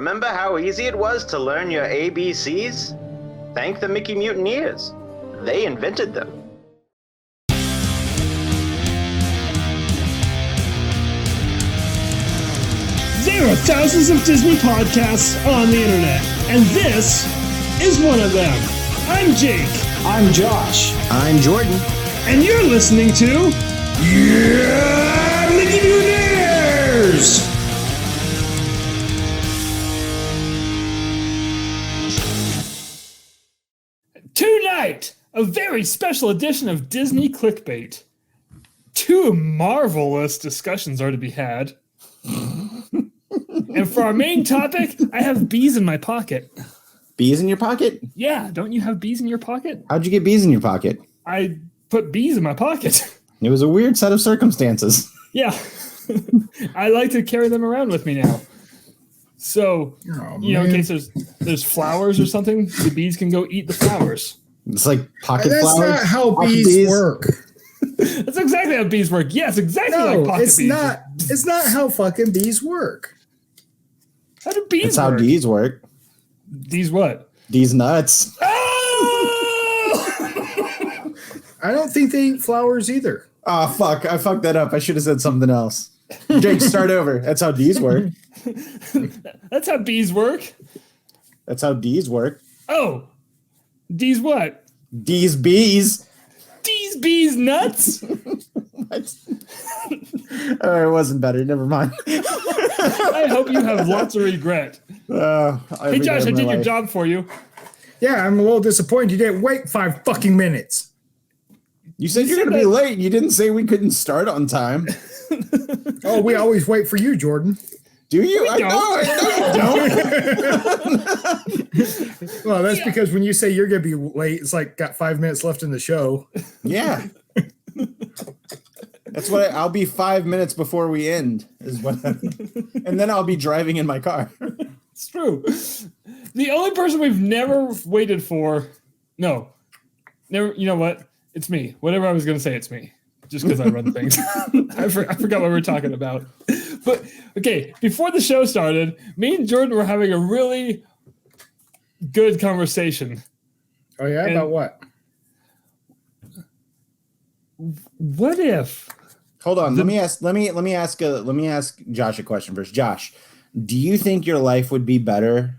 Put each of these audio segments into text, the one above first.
Remember how easy it was to learn your ABCs? Thank the Mickey Mutineers. They invented them. There are thousands of Disney podcasts on the internet, and this is one of them. I'm Jake. I'm Josh. I'm Jordan. And you're listening to Yeah, Mickey Mutineers! Tonight, a very special edition of Disney Clickbait. Two marvelous discussions are to be had. And for our main topic, I have bees in my pocket. Bees in your pocket? Yeah, don't you have bees in your pocket? How'd you get bees in your pocket? I put bees in my pocket. It was a weird set of circumstances. Yeah. I like to carry them around with me now. So, in case there's flowers or something, the bees can go eat the flowers. It's like pocket That's flowers. That's not how bees work. That's exactly how bees work. Yes, exactly like pocket bees. It's not how fucking bees work. How do bees That's work? how D's work. D's what? D's nuts. Oh! I don't think they eat flowers either. Oh, fuck. I fucked that up. I should have said something else. Jake, start over. That's how D's work. That's how bees work. That's how D's work. Oh. D's what? D's bees. D's bees nuts? What? Oh, it wasn't better. Never mind. I hope you have lots of regret. Hey, Josh, I did your job for you. Yeah, I'm a little disappointed you didn't wait 5 fucking minutes. You said you're going to be late. You didn't say we couldn't start on time. Oh, we always wait for you, Jordan. Do you? I know you don't. Well, that's because when you say you're going to be late, it's like got 5 minutes left in the show. Yeah. That's what I'll be 5 minutes before we end, and then I'll be driving in my car. It's true. The only person we've never waited for, never. You know what? It's me. Whatever I was going to say, it's me. Just because I run things. I forgot what we were talking about. But okay, before the show started, me and Jordan were having a really good conversation. Oh yeah, about what? What if? Hold on. Let me ask Josh a question first. Josh, do you think your life would be better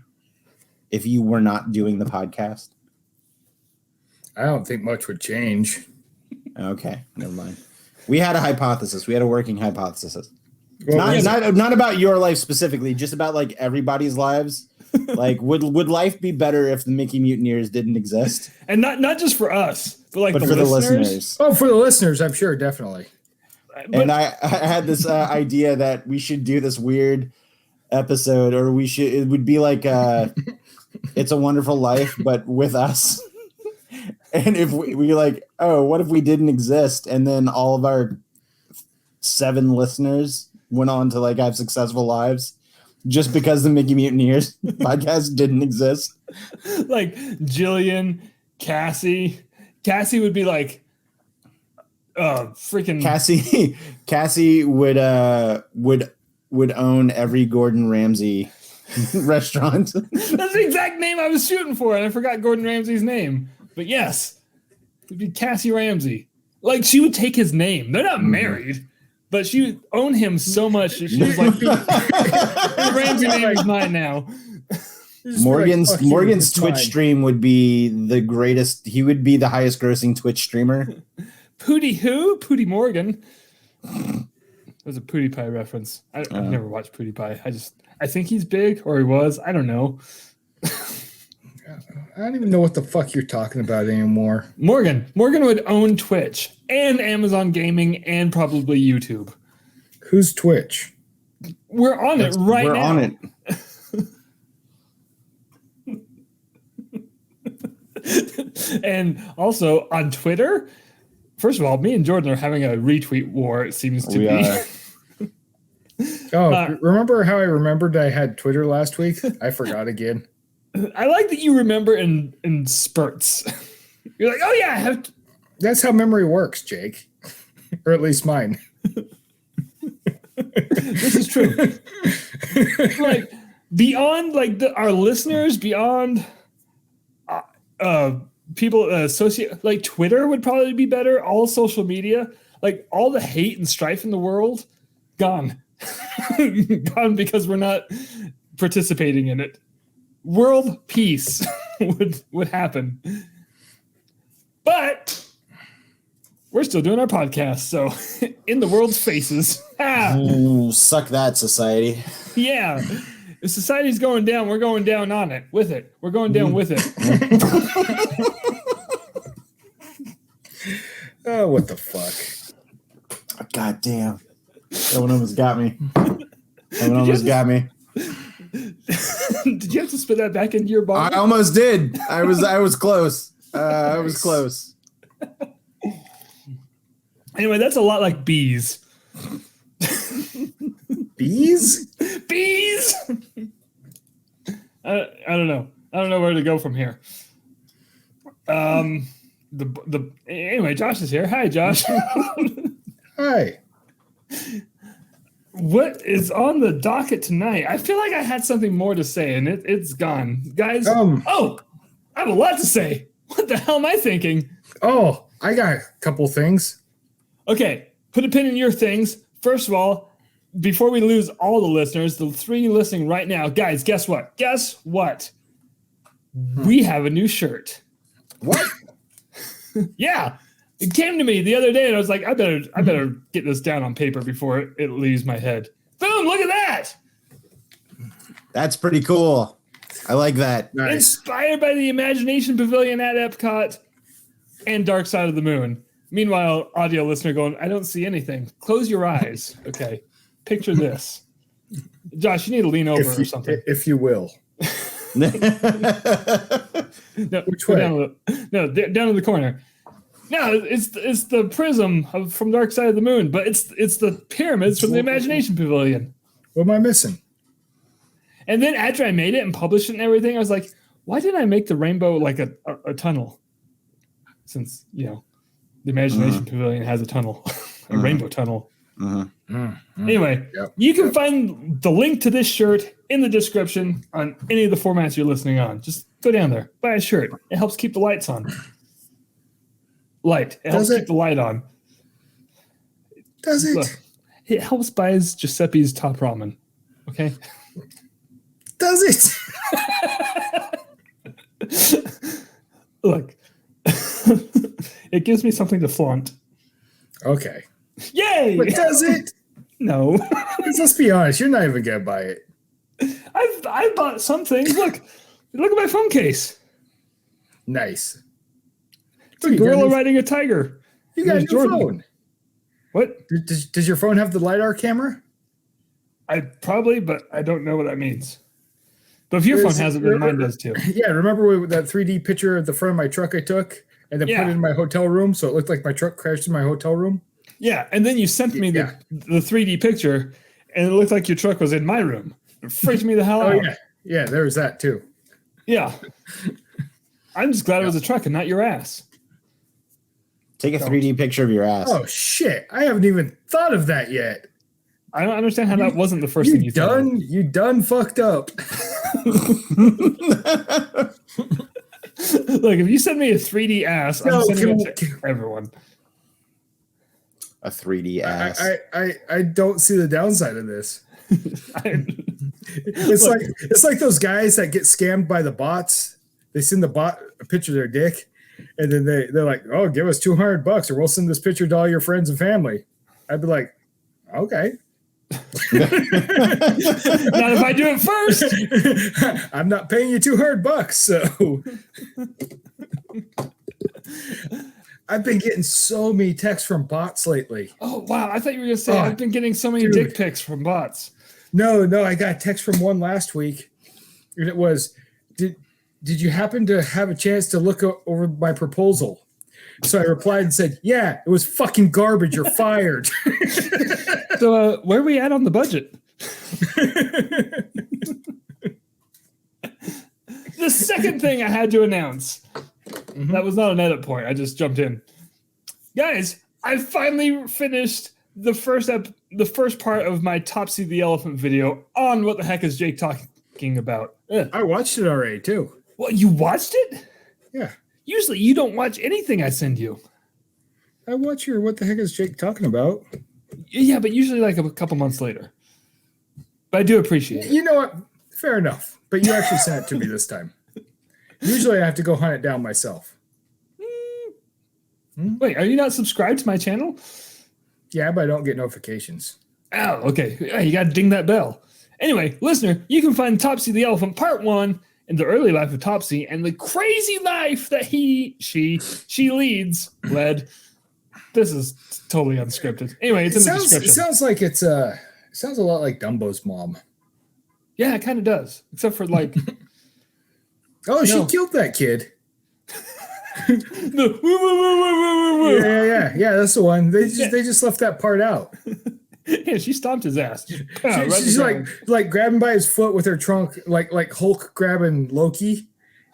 if you were not doing the podcast? I don't think much would change. Okay, never mind. We had a hypothesis. We had a working hypothesis. Well, not about your life specifically, just about like everybody's lives. Like, would life be better if the Mickey Mutineers didn't exist? And not just for us, but for the listeners. Oh, for the listeners, I'm sure, definitely. And I had this idea that we should do this weird episode, or it would be like It's a Wonderful Life, but with us. And if we like, oh, what if we didn't exist? And then all of our 7 listeners went on to like have successful lives just because the Mickey Mutineers podcast didn't exist. Like Jillian, Cassie would be like, freaking Cassie would own every Gordon Ramsay restaurant. That's the exact name I was shooting for, and I forgot Gordon Ramsay's name. But yes, it'd be Cassie Ramsey. Like, she would take his name. They're not married, but she would own him so much that she was like, Ramsey name is mine now. Morgan's Twitch stream would be the greatest. He would be the highest grossing Twitch streamer. Pootie who? Pootie Morgan. That was a Pootie Pie reference. I've never watched Pootie Pie. I think he's big, or he was. I don't know. I don't even know what the fuck you're talking about anymore. Morgan would own Twitch and Amazon Gaming and probably YouTube. Who's Twitch? We're on it right now. We're on it. And also on Twitter, first of all, me and Jordan are having a retweet war, it seems to be. Remember how I remembered I had Twitter last week? I forgot again. I like that you remember in spurts. You're like, oh yeah, I have. That's how memory works, Jake. Or at least mine. This is true. Like, beyond like our listeners, beyond people associate, like Twitter would probably be better. All social media, like all the hate and strife in the world, gone. Gone because we're not participating in it. World peace would happen. But we're still doing our podcast, so in the world's faces. Ooh, suck that, society. Yeah. If society's going down, we're going down on it, with it. We're going down with it. Oh, what the fuck? God damn. That one almost got me. Got me. Did you have to spit that back into your bottle? I almost did. I was close. I was close. Anyway, that's a lot like bees. Bees? Bees! I don't know. I don't know where to go from here. Anyway, Josh is here. Hi, Josh. Hi. What is on the docket tonight? I feel like I had something more to say, and it's gone. Guys, I have a lot to say. What the hell am I thinking? Oh, I got a couple things. Okay, put a pin in your things. First of all, before we lose all the listeners, the 3 listening right now, guys, guess what? Guess what? We have a new shirt. What? Yeah. It came to me the other day, and I was like, I better get this down on paper before it leaves my head. Boom, look at that. That's pretty cool. I like that. Nice. Inspired by the Imagination Pavilion at Epcot and Dark Side of the Moon. Meanwhile, audio listener going, I don't see anything. Close your eyes. Okay. Picture this. Josh, you need to lean over or something. If you will. No, Which way? down in the corner. No, it's the prism from Dark Side of the Moon, but it's the pyramids from the Imagination Pavilion. What am I missing? And then after I made it and published it and everything, I was like, why didn't I make the rainbow like a tunnel? Since, the Imagination Pavilion has a tunnel, a rainbow tunnel. Anyway, you can find the link to this shirt in the description on any of the formats you're listening on. Just go down there, buy a shirt. It helps keep the lights on. It helps keep the light on. Does it? Look, it helps buy Giuseppe's top ramen. Okay? Does it? Look. It gives me something to flaunt. Okay. Yay! But does it? No. Let's be honest. You're not even going to buy it. I've bought some things. Look at my phone case. Nice. It's a gorilla riding a tiger. You got a new phone. What? Does your phone have the LiDAR camera? But I don't know what that means. But if your phone has it, then mine does too. Yeah, remember that 3D picture of the front of my truck I took and then put it in my hotel room so it looked like my truck crashed in my hotel room? Yeah, and then you sent me the 3D picture and it looked like your truck was in my room. It freaked me the hell out. Yeah. Yeah, there was that too. Yeah. I'm just glad it was a truck and not your ass. Take a 3D picture of your ass. Oh, shit. I haven't even thought of that yet. I don't understand how that wasn't the first thing you thought of. You done fucked up. Look, if you send me a 3D ass, I'm sending it to everyone. A 3D ass. I don't see the downside of this. It's like those guys that get scammed by the bots. They send the bot a picture of their dick, and then they're like, "Oh, give us $200 or we'll send this picture to all your friends and family." I'd be like, "Okay." Not if I do it first. I'm not paying you $200, so. I've been getting so many texts from bots lately. Oh wow! I thought you were gonna say I've been getting so many dick pics from bots. No, I got a text from one last week, and it was, "Did you happen to have a chance to look over my proposal?" So I replied and said, "Yeah, it was fucking garbage. You're fired." So where are we at on the budget? The second thing I had to announce. That was not an edit point. I just jumped in. Guys, I finally finished the first part of my Topsy the Elephant video on What the Heck is Jake Talking thinking about. I watched it already too. Well, you watched it? Yeah. Usually you don't watch anything I send you. I watch your What the Heck is Jake talking about? Yeah, but usually like a couple months later. But I do appreciate it. You know what? Fair enough. But you actually sent it to me this time. Usually I have to go hunt it down myself. Wait, are you not subscribed to my channel? Yeah, but I don't get notifications. Oh, okay. Yeah, you got to ding that bell. Anyway, listener, you can find Topsy the Elephant Part 1 in the early life of Topsy and the crazy life that she led. This is totally unscripted. Anyway, it's in the description. It sounds like it sounds a lot like Dumbo's mom. Yeah, it kind of does. Except for like... Oh, she killed that kid. Yeah, that's the one. They just left that part out. Yeah, she stomped his ass. She's like grabbing by his foot with her trunk, like Hulk grabbing Loki,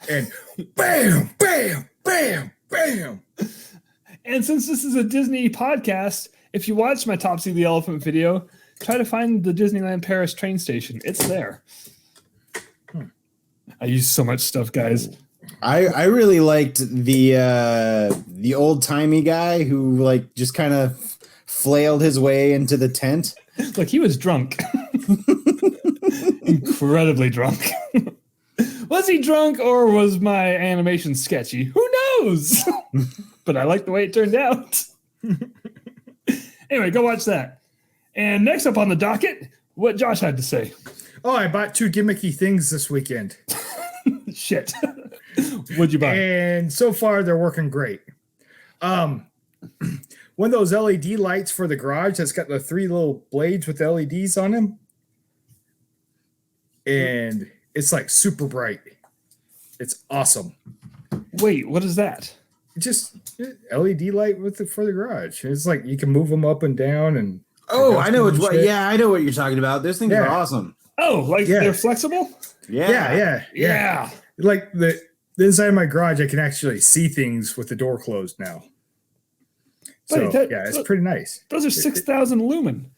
and bam, bam, bam, bam. And since this is a Disney podcast, if you watch my Topsy the Elephant video, try to find the Disneyland Paris train station. It's there. I use so much stuff, guys. I really liked the old timey guy who like just kind of flailed his way into the tent. Look, he was drunk. Incredibly drunk. Was he drunk or was my animation sketchy? Who knows? But I like the way it turned out. Anyway, go watch that. And next up on the docket, what Josh had to say. Oh, I bought 2 gimmicky things this weekend. Shit. What'd you buy? And so far, they're working great. One of those LED lights for the garage that's got the 3 little blades with LEDs on them. And it's like super bright. It's awesome. Wait, what is that? Just LED light for the garage. It's like you can move them up and down. And I know I know what you're talking about. Those things are awesome. Oh, like they're flexible? Yeah. Like the inside of my garage, I can actually see things with the door closed now. So it's pretty nice. Those are 6,000 lumen.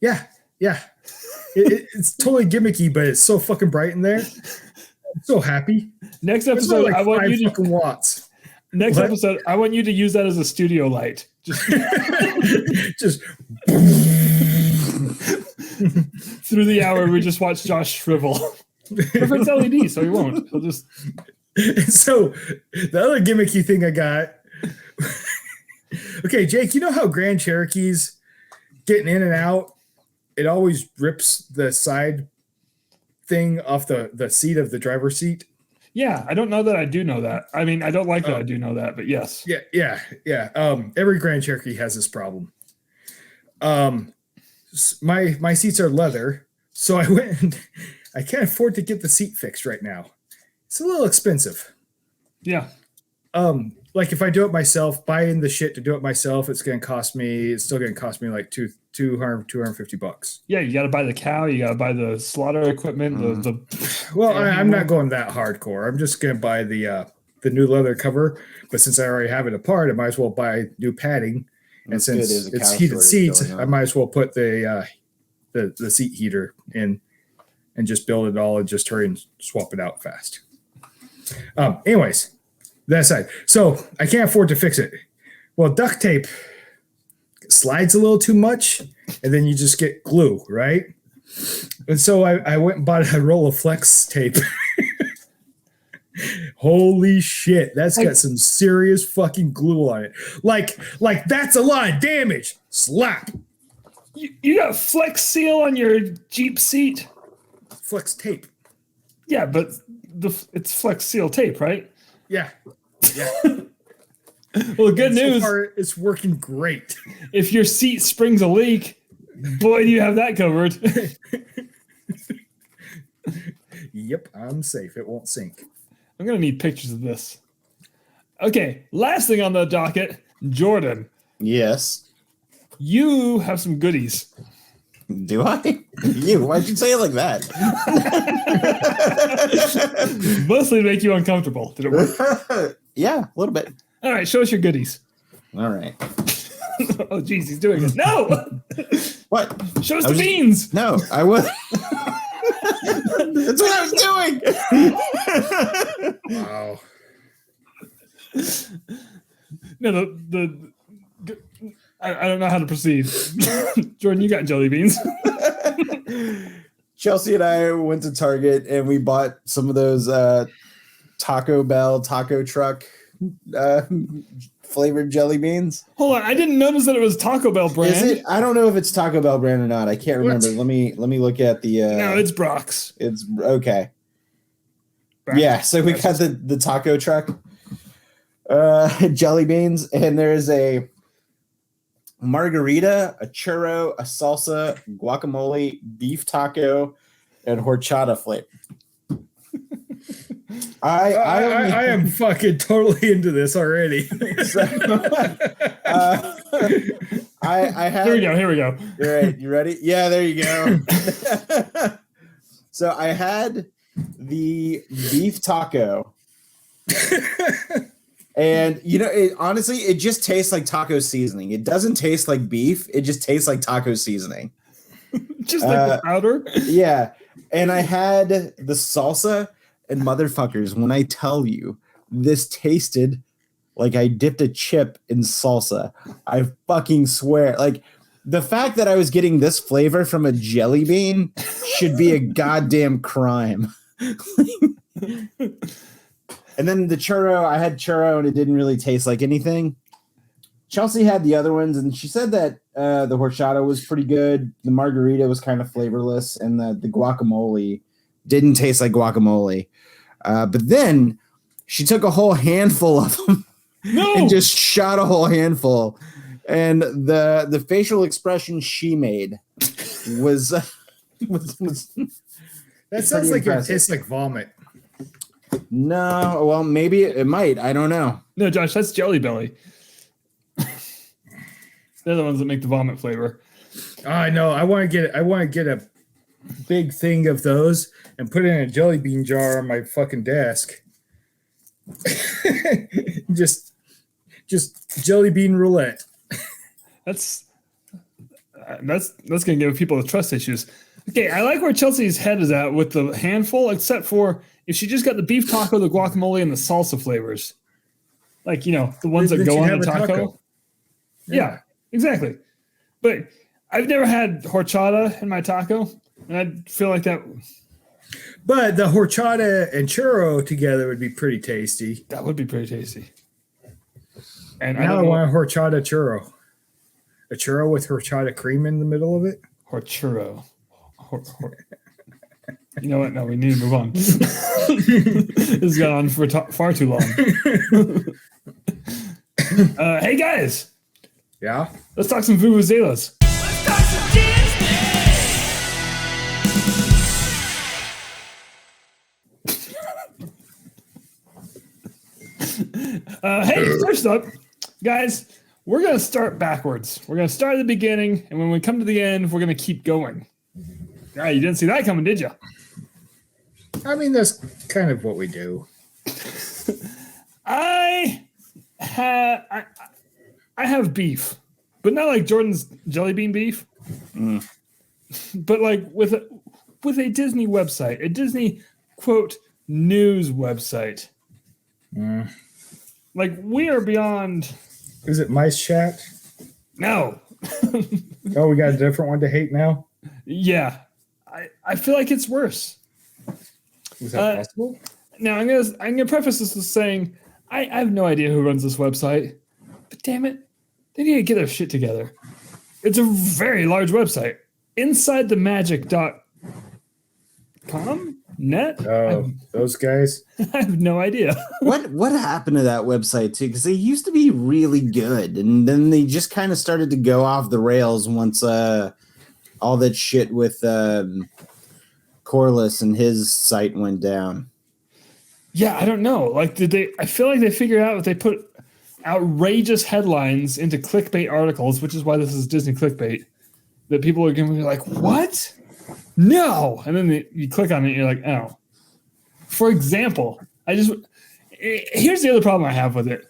Yeah. It's totally gimmicky, but it's so fucking bright in there. I'm so happy. Next episode, like I want you to fucking watts. Episode, I want you to use that as a studio light. Just through the hour, we just watch Josh shrivel. If it's LED, so he won't. He'll just. So the other gimmicky thing I got. Okay, Jake, you know how Grand Cherokee's getting in and out? It always rips the side thing off the seat of the driver's seat. Yeah, I don't know that I do know that. I mean, I don't like that I do know that, but yes. Yeah. Every Grand Cherokee has this problem. My seats are leather, so I went and I can't afford to get the seat fixed right now. It's a little expensive. Yeah. Like if I do it myself, buying the shit to do it myself, it's still going to cost me like $250. Yeah, you got to buy the cow, you got to buy the slaughter equipment, Well, I'm not going that hardcore. I'm just going to buy the new leather cover, but since I already have it apart, I might as well buy new padding. And since it's heated seats, I might as well put the seat heater in and just build it all and just hurry and swap it out fast. Anyways, that side. So I can't afford to fix it. Well, duct tape slides a little too much, and then you just get glue, right? And so I went and bought a roll of flex tape. Holy shit, that's got some serious fucking glue on it. Like that's a lot of damage. Slap. You got Flex Seal on your Jeep seat? Flex tape. Yeah, but it's Flex Seal tape, right? Yeah. Well, good news. So far, it's working great. If your seat springs a leak, boy, do you have that covered. Yep, I'm safe. It won't sink. I'm going to need pictures of this. Okay, last thing on the docket, Jordan. Yes. You have some goodies. Do I? Why'd you say it like that? Mostly to make you uncomfortable. Did it work? Yeah, a little bit. All right, show us your goodies. All right. Oh, geez, he's doing it. No! What? Show us the beans! No, I will. That's what I was doing. Wow. No, I don't know how to proceed. Jordan, you got jelly beans. Chelsea and I went to Target and we bought some of those Taco Bell taco truck flavored jelly beans. Hold on, I didn't notice that it was Taco Bell brand. Is it? I don't know if it's Taco Bell brand or not. I can't remember. Let me look at the. No, it's Brock's. It's okay. Brock's. Yeah, so we got the taco truck jelly beans, and there's a margarita, a churro, a salsa, guacamole, beef taco, and horchata flavor. I am fucking totally into this already. So, I had. Here we go. You're right. You ready? Yeah, there you go. So I had the beef taco. And honestly, it just tastes like taco seasoning. It doesn't taste like beef. It just tastes like taco seasoning. Just like the powder. Yeah. And I had the salsa, and motherfuckers, when I tell you this tasted like I dipped a chip in salsa, I fucking swear. Like, the fact that I was getting this flavor from a jelly bean should be a goddamn crime. And then the churro, I had churro and it didn't really taste like anything. Chelsea had the other ones and she said that the horchata was pretty good. The margarita was kind of flavorless and the guacamole didn't taste like guacamole. But then she took a whole handful of them and just shot a whole handful. And the facial expression she made was that sounds like it tastes like vomit. No, well, maybe it might. I don't know. No, Josh, that's Jelly Belly. They're the ones that make the vomit flavor. I know. I want to get a big thing of those and put it in a jelly bean jar on my fucking desk. just jelly bean roulette. That's gonna give people trust issues. Okay, I like where Chelsea's head is at with the handful, except for if she just got the beef taco, the guacamole, and the salsa flavors. Like, the ones that go on the taco. Yeah, exactly. But I've never had horchata in my taco, and I feel like that. But the horchata and churro together would be pretty tasty. That would be pretty tasty. And now I want a horchata churro. A churro with horchata cream in the middle of it? Horchurro. You know what? No, we need to move on. This has gone on for far too long. Hey, guys. Yeah? Let's talk some vuvuzelas. Let's talk some Disney! Hey, first up, guys, we're going to start backwards. We're going to start at the beginning, and when we come to the end, we're going to keep going. All right, you didn't see that coming, did you? I mean, that's kind of what we do. I have beef, but not like Jordan's jelly bean beef. But like with a Disney website, a Disney quote news website. Like, we are beyond. Is it Mice Chat? No. Oh, we got a different one to hate now? Yeah. I feel like it's worse. Is that possible? Now, I'm gonna preface this with saying I have no idea who runs this website, but damn it, they need to get their shit together. It's a very large website. InsideTheMagic.com? Net? Oh, those guys? I have no idea. What happened to that website too? Because they used to be really good, and then they just kind of started to go off the rails once all that shit with Corliss and his site went down. Yeah, I don't know. Like, I feel like they figured out if they put outrageous headlines into clickbait articles, which is why this is Disney Clickbait, that people are going to be like, what? No. And then you click on it and you're like, oh. For example, here's the other problem I have with it.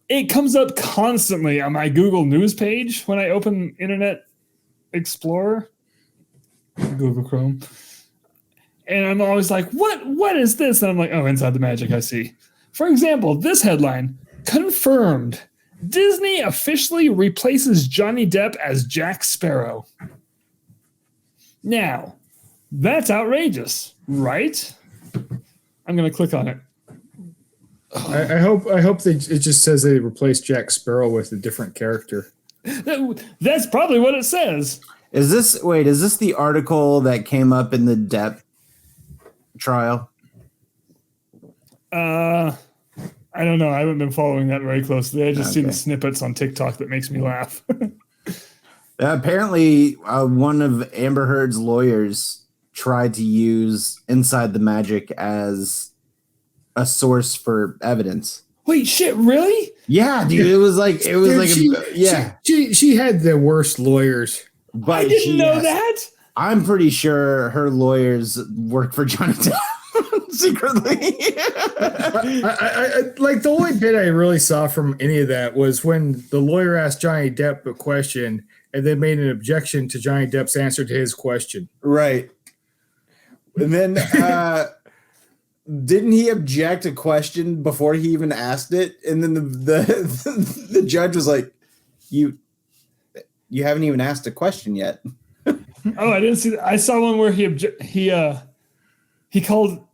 It comes up constantly on my Google News page when I open Internet Explorer, Google Chrome. And I'm always like, what is this? And I'm like, oh, Inside the Magic, I see. For example, this headline, confirmed. Disney officially replaces Johnny Depp as Jack Sparrow. Now, that's outrageous, right? I'm going to click on it. I hope it just says they replaced Jack Sparrow with a different character. That's probably what it says. Is this the article that came up in the Depp trial? I don't know. I haven't been following that very closely. I just see the snippets on TikTok that makes me laugh. Apparently, one of Amber Heard's lawyers tried to use Inside the Magic as a source for evidence. Wait, shit, really? Yeah, dude. She had the worst lawyers. But I didn't know that. I'm pretty sure her lawyers work for Johnny Depp secretly. I like the only bit I really saw from any of that was when the lawyer asked Johnny Depp a question and then made an objection to Johnny Depp's answer to his question. Right. And then didn't he object a question before he even asked it? And then the judge was like, You haven't even asked a question yet. Oh, I didn't see that. I saw one where he called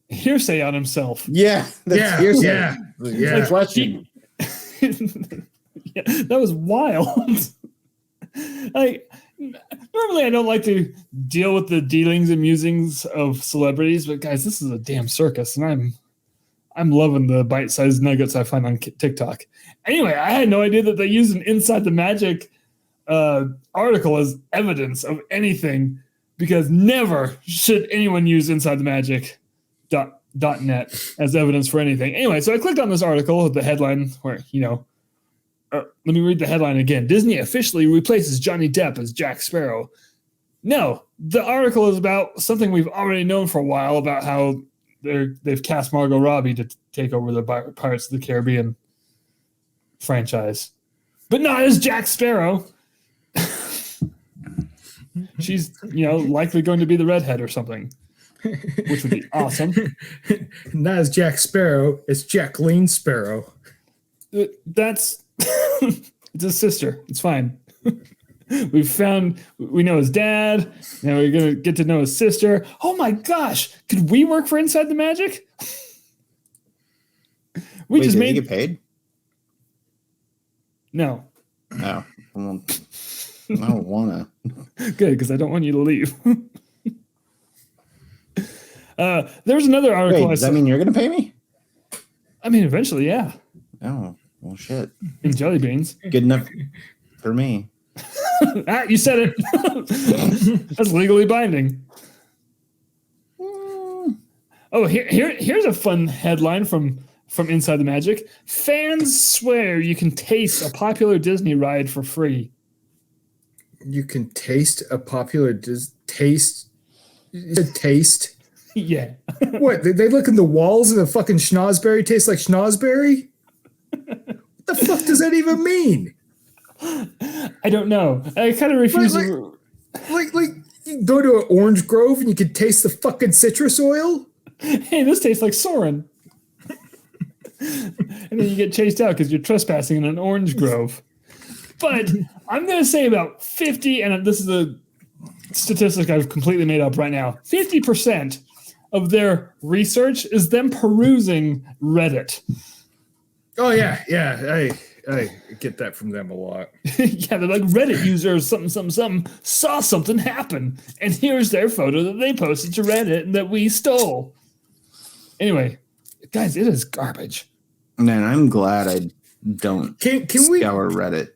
hearsay on himself. Yeah, that's hearsay. Yeah. Question. Yeah, that was wild. Normally I don't like to deal with the dealings and musings of celebrities, but guys, this is a damn circus, and I'm loving the bite-sized nuggets I find on TikTok. Anyway, I had no idea that they used an Inside the Magic article as evidence of anything, because never should anyone use Inside the Magic .net as evidence for anything. Anyway, so I clicked on this article, the headline where, let me read the headline again. Disney officially replaces Johnny Depp as Jack Sparrow. No, the article is about something we've already known for a while, about how they've cast Margot Robbie to take over the Pirates of the Caribbean franchise, but not as Jack Sparrow. She's, likely going to be the redhead or something, which would be awesome. Not as Jack Sparrow, it's Jacqueline Sparrow. That's it's his sister. It's fine. We know his dad. Now we're going to get to know his sister. Oh my gosh. Could we work for Inside the Magic? Wait, did he get paid? No. No. I don't want to. Good, because I don't want you to leave. There's another article. Wait, does that mean you're going to pay me? I mean, eventually, yeah. Oh, well, shit. In jelly beans. Good enough for me. You said it. That's legally binding. Oh, here's a fun headline from Inside the Magic. Fans swear you can taste a popular Disney ride for free. You can taste a popular taste. Yeah. What? They look in the walls and the fucking schnozberry tastes like schnozberry? What the fuck does that even mean? I don't know. I kind of refuse like you go to an orange grove and you can taste the fucking citrus oil? Hey, this tastes like Soren. And then you get chased out because you're trespassing in an orange grove. But I'm going to say about 50, and this is a statistic I've completely made up right now, 50% of their research is them perusing Reddit. Oh, yeah. I get that from them a lot. Yeah, they're like, Reddit users something saw something happen, and here's their photo that they posted to Reddit and that we stole. Anyway, guys, it is garbage. Man, I'm glad I don't scour Reddit.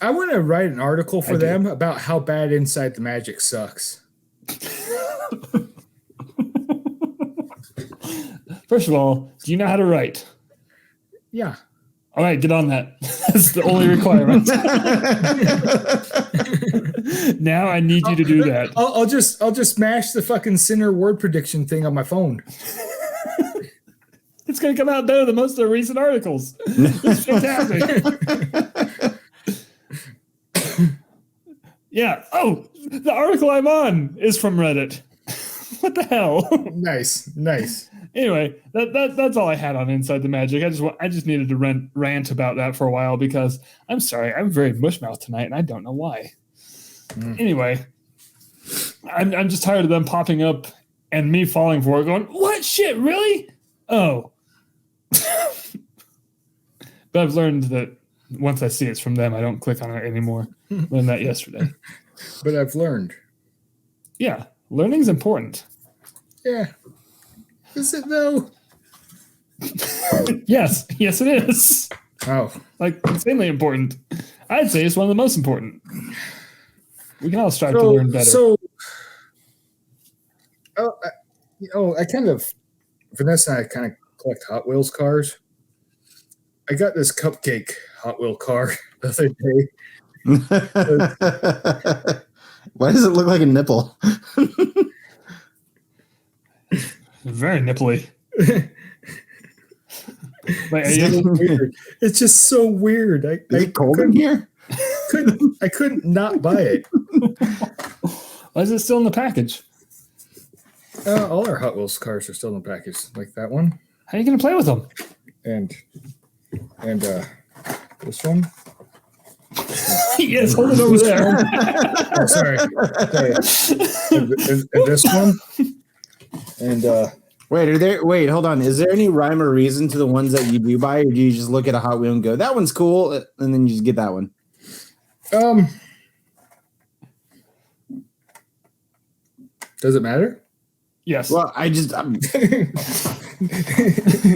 I want to write an article for them about how bad Inside the Magic sucks. First of all, do you know how to write? Yeah. All right, get on that. That's the only requirement. Now I need you to do that. I'll just smash the fucking Sinner word prediction thing on my phone. It's going to come out better than most of the recent articles. It's fantastic. Yeah. Oh, the article I'm on is from Reddit. What the hell? Nice. Anyway, that's all I had on Inside the Magic. I just needed to rant about that for a while because I'm sorry, I'm very mushmouth tonight, and I don't know why. Anyway, I'm just tired of them popping up and me falling for it, going, "What shit? Really? Oh." But I've learned that once I see it's from them, I don't click on it anymore. Learned that yesterday. But I've learned. Yeah, learning's important. Yeah. Is it though? Yes, it is. Oh. Like, insanely important. I'd say it's one of the most important. We can all strive to learn better. So, I kind of, Vanessa and I kind of collect Hot Wheels cars. I got this cupcake Hot Wheel car the other day. Why does it look like a nipple? Very nipply. Like, It's just so weird. Is it cold in here? I couldn't not buy it. Why is it still in the package? All our Hot Wheels cars are still in the package, like that one, How are you going to play with them? and this one. Yes, hold it over there. Oh, sorry. And this one. And Wait, hold on. Is there any rhyme or reason to the ones that you do buy, or do you just look at a Hot Wheel and go, "That one's cool," and then you just get that one? Does it matter? Yes. Well,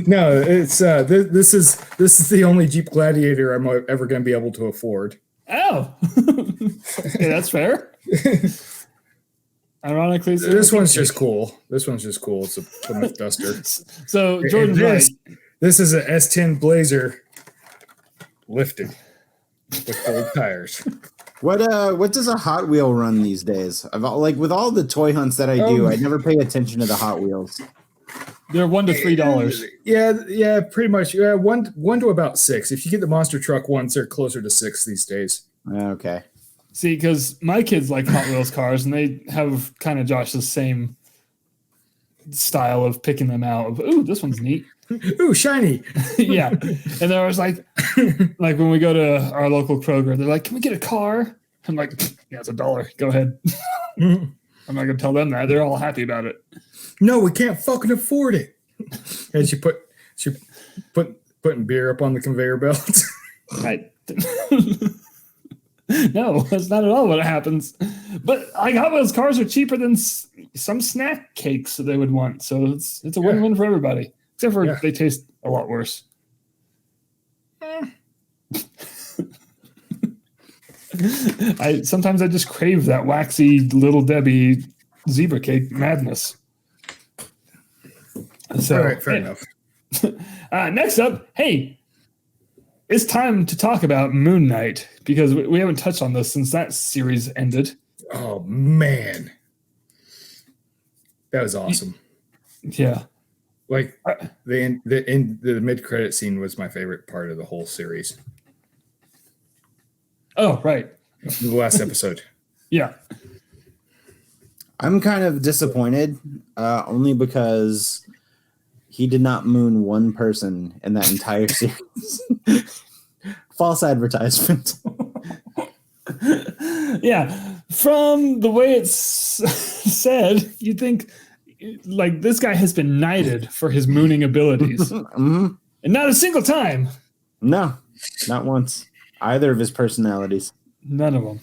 No, it's this is the only Jeep Gladiator I'm ever going to be able to afford. Oh. Okay, that's fair. Ironically, This one's just cool. It's a Plymouth Duster. So Jordan's right. This is a S10 Blazer lifted with gold tires. what does a Hot Wheel run these days? With all the toy hunts that I do, I never pay attention to the Hot Wheels. They're $1 to $3. Yeah, pretty much. Yeah, one to about $6. If you get the monster truck ones, they're closer to $6 these days. Okay. See, because my kids like Hot Wheels cars, and they have kind of Josh's same style of picking them out. Of, ooh, this one's neat. Ooh, shiny. Yeah. And they're always like when we go to our local Kroger, they're like, "Can we get a car?" I'm like, "Yeah, it's $1. Go ahead." I'm not going to tell them that. They're all happy about it. No, we can't fucking afford it. And she putting beer up on the conveyor belt. Right. No, that's not at all what happens. But like Hot Wheels cars are cheaper than some snack cakes that they would want. So it's a win-win for everybody. Except for they taste a lot worse. Sometimes I just crave that waxy Little Debbie zebra cake madness. So, all right, fair enough. Next up, hey, it's time to talk about Moon Knight because we haven't touched on this since that series ended. Oh man, that was awesome. Yeah, like the mid-credit scene was my favorite part of the whole series. Oh, right. The last episode. Yeah. I'm kind of disappointed, only because he did not moon one person in that entire series. False advertisement. Yeah. From the way it's said, you'd think like this guy has been knighted for his mooning abilities. Mm-hmm. And not a single time. No, not once. Either of his personalities. None of them.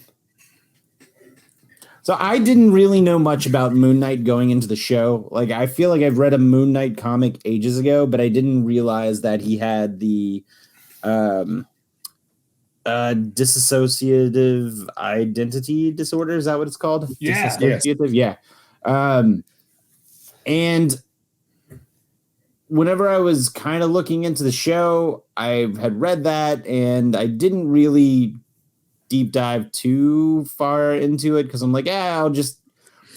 So I didn't really know much about Moon Knight going into the show. Like, I feel like I've read a Moon Knight comic ages ago, but I didn't realize that he had the dissociative identity disorder. Is that what it's called? Yeah. Dissociative? Yeah. And whenever I was kind of looking into the show, I had read that, and I didn't really deep dive too far into it because I'm like, I'll just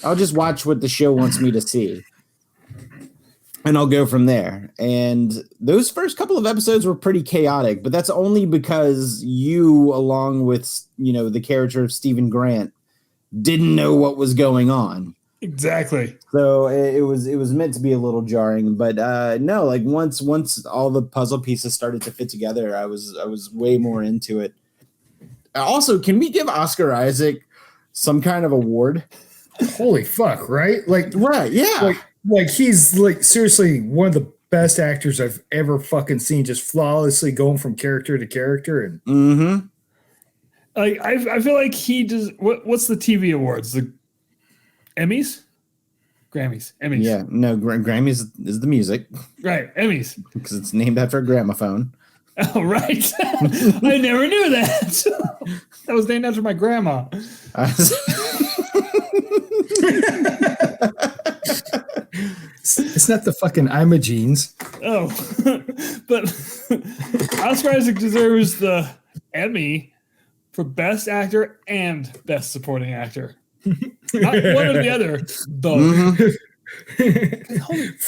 watch what the show wants me to see, and I'll go from there. And those first couple of episodes were pretty chaotic, but that's only because you, along with the character of Stephen Grant, didn't know what was going on. Exactly. So it was meant to be a little jarring, but no, like once all the puzzle pieces started to fit together, I was way more into it. Also, can we give Oscar Isaac some kind of award? Holy fuck, right? Like, Right, yeah. like he's like seriously one of the best actors I've ever fucking seen, just flawlessly going from character to character. And Mm-hmm. Like I feel like he does. What's the TV awards? The Emmys, Grammys, Emmys. Yeah, no, Grammys is the music Right, Emmys. because it's named after a gramophone. Oh, right. I never knew that. That was named after my grandma. it's not the fucking Imogenes. Oh, but Oscar Isaac deserves the Emmy for Best Actor and Best Supporting Actor. Not one or the other, both.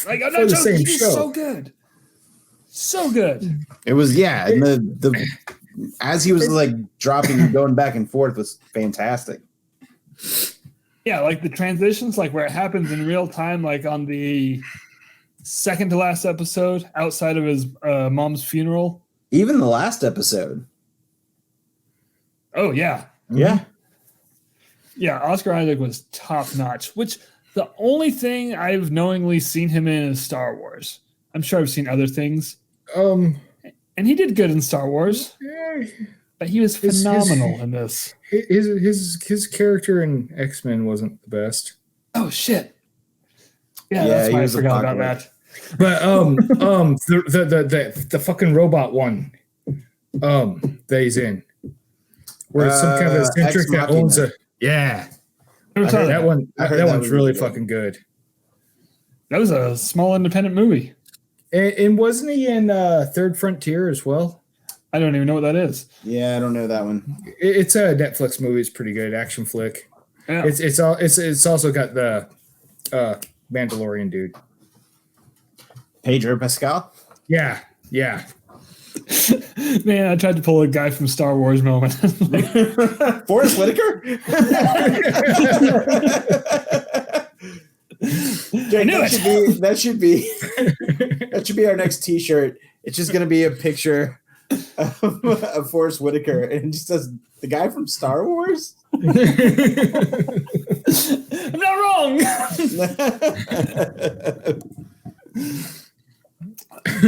Like, I'm For not the joking. same He's show. so good. So good. It was, yeah, and the as he was like dropping and going back and forth was fantastic. Yeah, like the transitions, like where it happens in real time, like on the second to last episode outside of his mom's funeral. Even the last episode. Oh, yeah. Yeah. Yeah, Oscar Isaac was top notch, which the only thing I've knowingly seen him in is Star Wars. I'm sure I've seen other things. And he did good in Star Wars, but he was phenomenal in this. His character in X-Men wasn't the best. Oh shit! Yeah, that's why I forgot about that. But the fucking robot one, that he's in, where it's some kind of eccentric Ex that owns Machina. that one. I heard That that one's was really really good. fucking good. That was a small independent movie. And wasn't he in Third Frontier as well? I don't even know what that is. Yeah, I don't know that one. It's a Netflix movie. It's pretty good, action flick. Yeah. It's also got the Mandalorian dude. Pedro Pascal. Yeah. Man, I tried to pull a guy from Star Wars moment. Forrest Whitaker. Jake, that should be our next T-shirt. It's just gonna be a picture of Forrest Whitaker, and it just says the guy from Star Wars. I'm not wrong.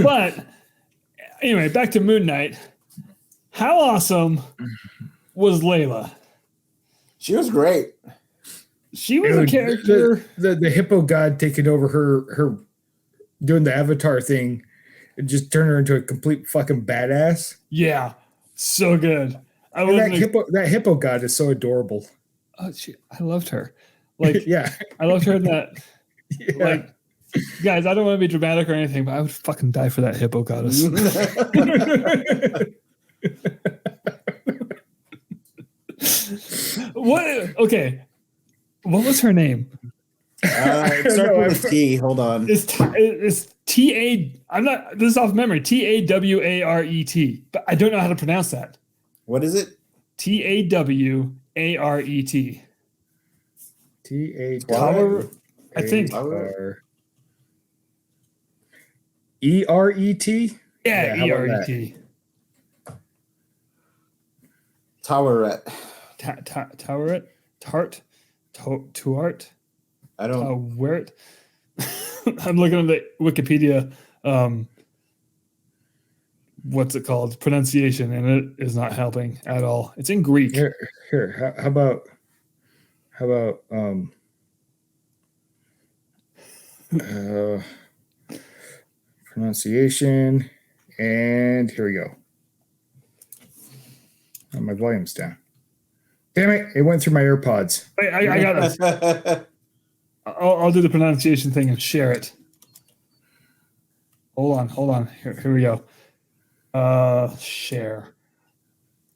But anyway, back to Moon Knight. How awesome was Layla? She was great. She was a character. The hippo god taking over her doing the avatar thing and just turn her into a complete fucking badass. Yeah, so good. That hippo god is so adorable. Oh, I loved her. Like, Yeah. I loved her in that. Yeah. Like, guys, I don't want to be dramatic or anything, but I would fucking die for that hippo goddess. What? Okay. What was her name? It starts with a T. Hold on. It's T-A... I'm not... This is off memory. T-A-W-A-R-E-T. But I don't know how to pronounce that. What is it? T-A-W-A-R-E-T. T-A-W. I think. E-R-E-T? Yeah, how about that? E-R-E-T. Towerette. Towerette? Tart? Tuart? I don't. Where? I'm looking at the Wikipedia. What's it called? Pronunciation, and it is not helping at all. It's in Greek. Here. How about pronunciation, and here we go. Oh, my volume's down. Damn it! It went through my AirPods. Wait, I got this. I'll do the pronunciation thing and share it. Hold on. Here we go. Share.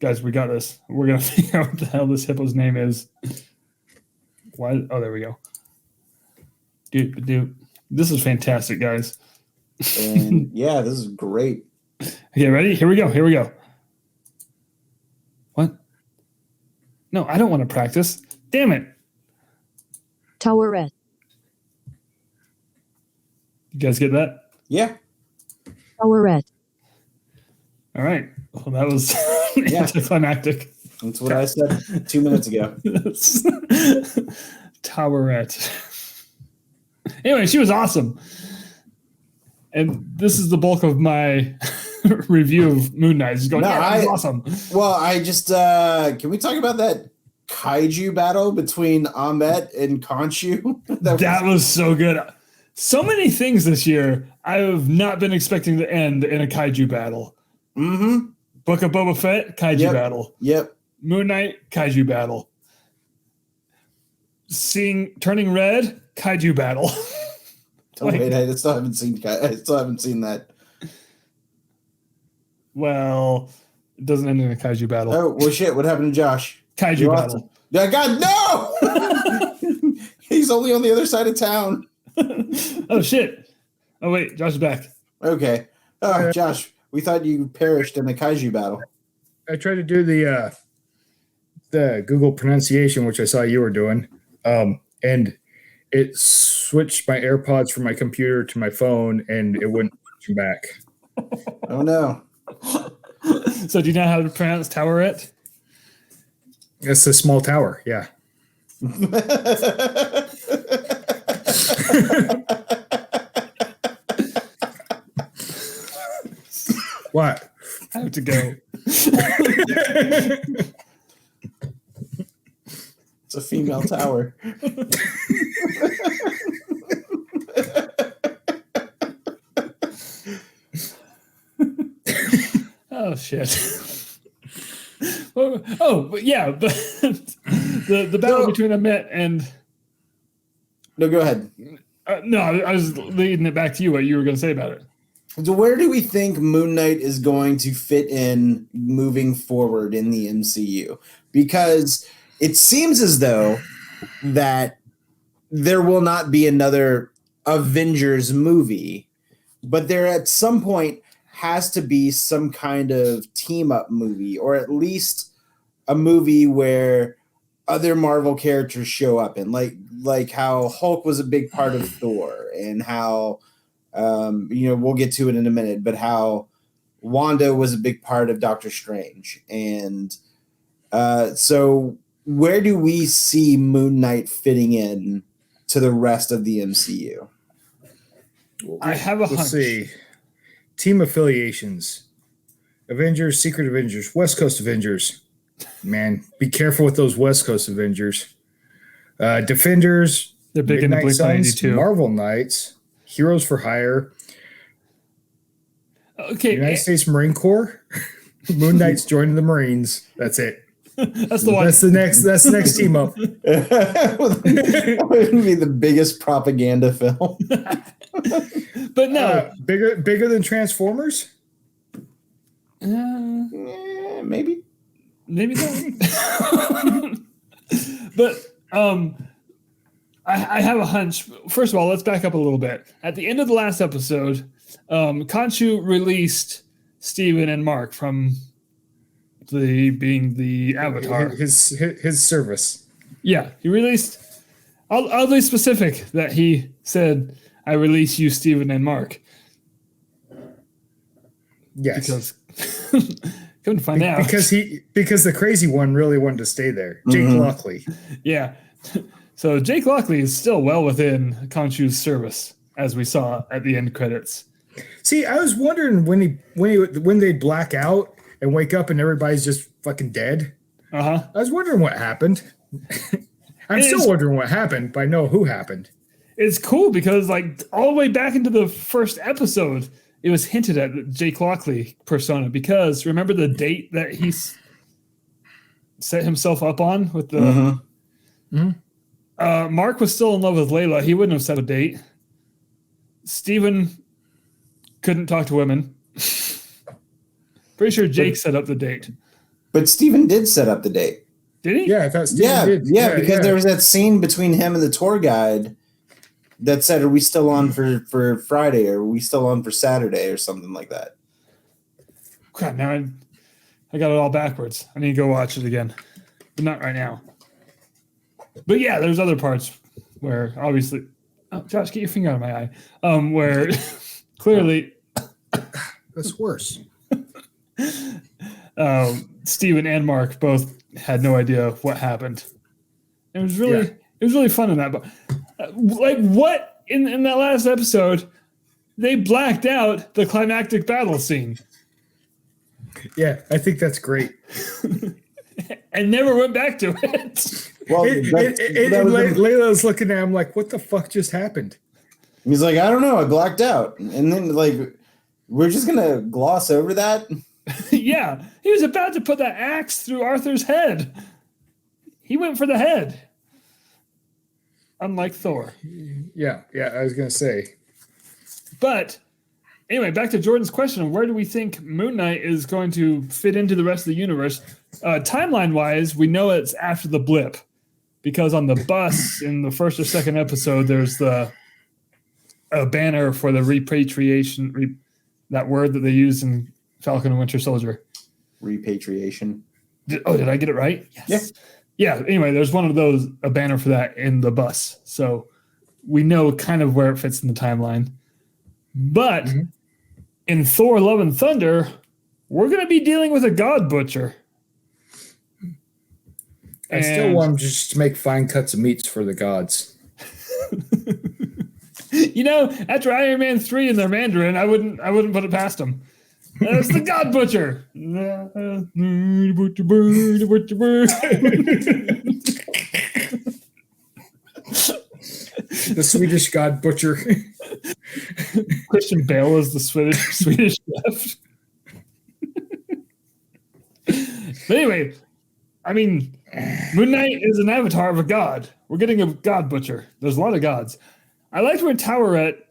Guys, we got this. We're gonna figure out what the hell this hippo's name is. Why? Oh, there we go. Dude, this is fantastic, guys. And yeah, this is great. Okay, ready? Here we go. What? No, I don't want to practice. Damn it. Towerette. You guys get that? Yeah. Towerette. All right. Well, that was Yeah. anticlimactic. That's what I said 2 minutes ago. Towerette. Anyway, she was awesome. And this is the bulk of my review of Moon Knight. Just going, No, that was awesome. Well, I just can we talk about that kaiju battle between Ahmet and Khonshu? That was so good. So many things this year I have not been expecting to end in a kaiju battle. Mm-hmm. Book of Boba Fett, kaiju battle. Yep. Moon Knight, kaiju battle. Turning red, kaiju battle. Oh, wait, I still haven't seen that. Well, it doesn't end in a kaiju battle. Oh, well, shit. What happened to Josh? Kaiju battle. Yeah, God, no! He's only on the other side of town. Oh, shit. Oh, wait. Josh is back. Okay. Oh, Josh, we thought you perished in the kaiju battle. I tried to do the Google pronunciation, which I saw you were doing, and it switched my AirPods from my computer to my phone, and it wouldn't switch them back. Oh, no. So do you know how to pronounce Towerette? It's a small tower, yeah. What? I have to go. It's a female tower. Oh, shit. But yeah, the battle between Ahmet and... No, go ahead. No, I was leading it back to you, what you were going to say about it. So where do we think Moon Knight is going to fit in moving forward in the MCU? Because it seems as though that there will not be another Avengers movie, but there at some point has to be some kind of team-up movie, or at least a movie where other Marvel characters show up in, like how Hulk was a big part of Thor, and how we'll get to it in a minute, but how Wanda was a big part of Doctor Strange. And so where do we see Moon Knight fitting in to the rest of the MCU? I have a hunch. Let's see. Team affiliations. Avengers, Secret Avengers, West Coast Avengers. Man, be careful with those West Coast Avengers. Defenders. They're big into Midnight Blink-182 Suns, too. Marvel Knights. Heroes for Hire. Okay. United States Marine Corps. Moon Knight's joining the Marines. That's it. That's the one. That's the next team up. That would be the biggest propaganda film. But no. Bigger than Transformers? Maybe. Maybe not. But I have a hunch. First of all, let's back up a little bit. At the end of the last episode, Khonshu released Steven and Mark from being the Avatar. His service. Yeah, he released. I'll be specific that he said, "I release you, Steven and Mark." Yes, because couldn't find out because the crazy one really wanted to stay there. Jake Lockley. Yeah. So Jake Lockley is still well within Khonshu's service, as we saw at the end credits. See, I was wondering when they black out and wake up and everybody's just fucking dead. I was wondering what happened. I'm still wondering what happened, but I know who happened. It's cool because, like, all the way back into the first episode, it was hinted at the Jake Lockley persona. Because remember the date that he set himself up on with the. Mark was still in love with Layla. He wouldn't have set a date. Steven couldn't talk to women. Pretty sure Jake set up the date. But Steven did set up the date. Did he? Yeah, I thought Steven did. Yeah, because there was that scene between him and the tour guide that said, "Are we still on for Friday? Or are we still on for Saturday?" or something like that. Crap, now I got it all backwards. I need to go watch it again. But not right now. But yeah, there's other parts where obviously Oh, Josh, get your finger out of my eye. Where clearly That's worse. Steven and Mark both had no idea what happened. It was really fun in that. But like what in that last episode, they blacked out the climactic battle scene. Yeah, I think that's great. And never went back to it. Well, Layla's looking at him like, what the fuck just happened? he's like, I don't know, I blacked out. And then like we're just gonna gloss over that. Yeah, he was about to put that axe through Arthur's head. He went for the head. Unlike Thor. Yeah, I was gonna say. But anyway, back to Jordan's question: where do we think Moon Knight is going to fit into the rest of the universe? Timeline-wise, we know it's after the blip, because on the bus in the first or second episode, there's a banner for the repatriation. That word that they use in Falcon and Winter Soldier. Repatriation. Did I get it right? Yes. Yeah. Anyway, there's one of those, a banner for that in the bus, so we know kind of where it fits in the timeline. But in Thor: Love and Thunder, we're going to be dealing with a God Butcher. I still want him just to make fine cuts of meats for the gods. After Iron Man 3 in their Mandarin, I wouldn't put it past them. That's the God Butcher. The Swedish God Butcher. Christian Bale is the Swedish chef. But anyway, I mean, Moon Knight is an avatar of a god. We're getting a God Butcher. There's a lot of gods. I liked where Towerette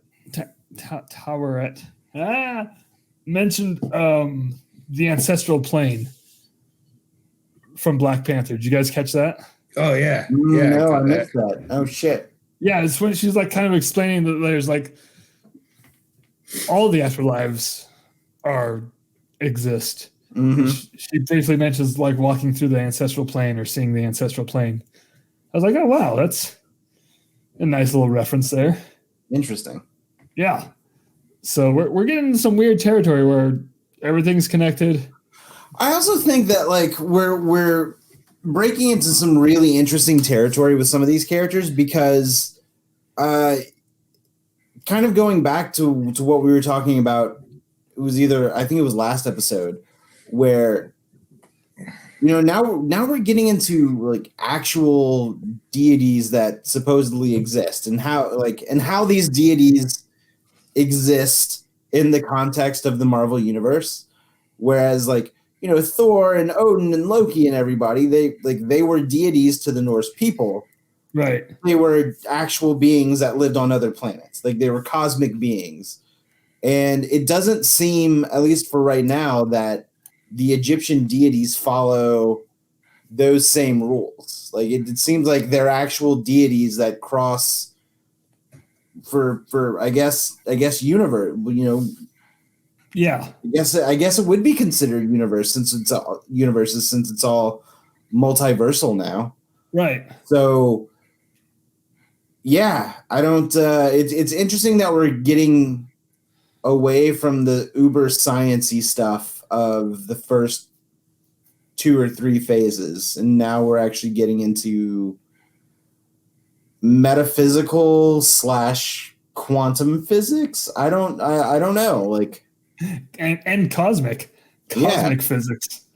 mentioned the ancestral plane from Black Panther. Did you guys catch that? Oh yeah, No, I missed that. Oh shit. Yeah, it's when she's like kind of explaining that there's like all the afterlives exist. Mm-hmm. She briefly mentions like walking through the ancestral plane or seeing the ancestral plane. I was like, oh wow, that's a nice little reference there. Interesting. Yeah. So we're getting into some weird territory where everything's connected. I also think that like we're breaking into some really interesting territory with some of these characters because kind of going back to what we were talking about, it was I think it was last episode where now we're getting into like actual deities that supposedly exist and how these deities exist in the context of the Marvel universe. Whereas Thor and Odin and Loki and everybody, they were deities to the Norse people. Right. They were actual beings that lived on other planets. Like they were cosmic beings. And it doesn't seem, at least for right now, that the Egyptian deities follow those same rules. Like it seems like they're actual deities that cross for I guess universe. Yeah. I guess it would be considered universes since it's all multiversal now. Right. So yeah, I don't. It's interesting that we're getting away from the uber sciencey stuff of the first 2 or 3 phases, and now we're actually getting into metaphysical / quantum physics. I don't know. Like and cosmic physics.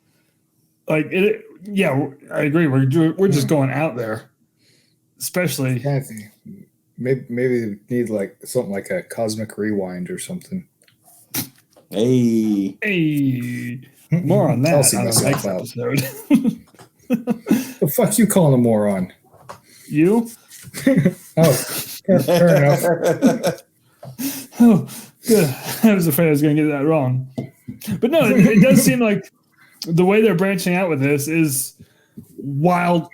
Like it. Yeah, I agree. We're just going out there, especially. Maybe we need like something like a cosmic rewind or something. Hey, more on that I'll see on the myself next out. episode. The fuck you calling a moron? You? Oh, fair enough. Oh, good. I was afraid I was going to get that wrong. But no, it does seem like the way they're branching out with this is wild.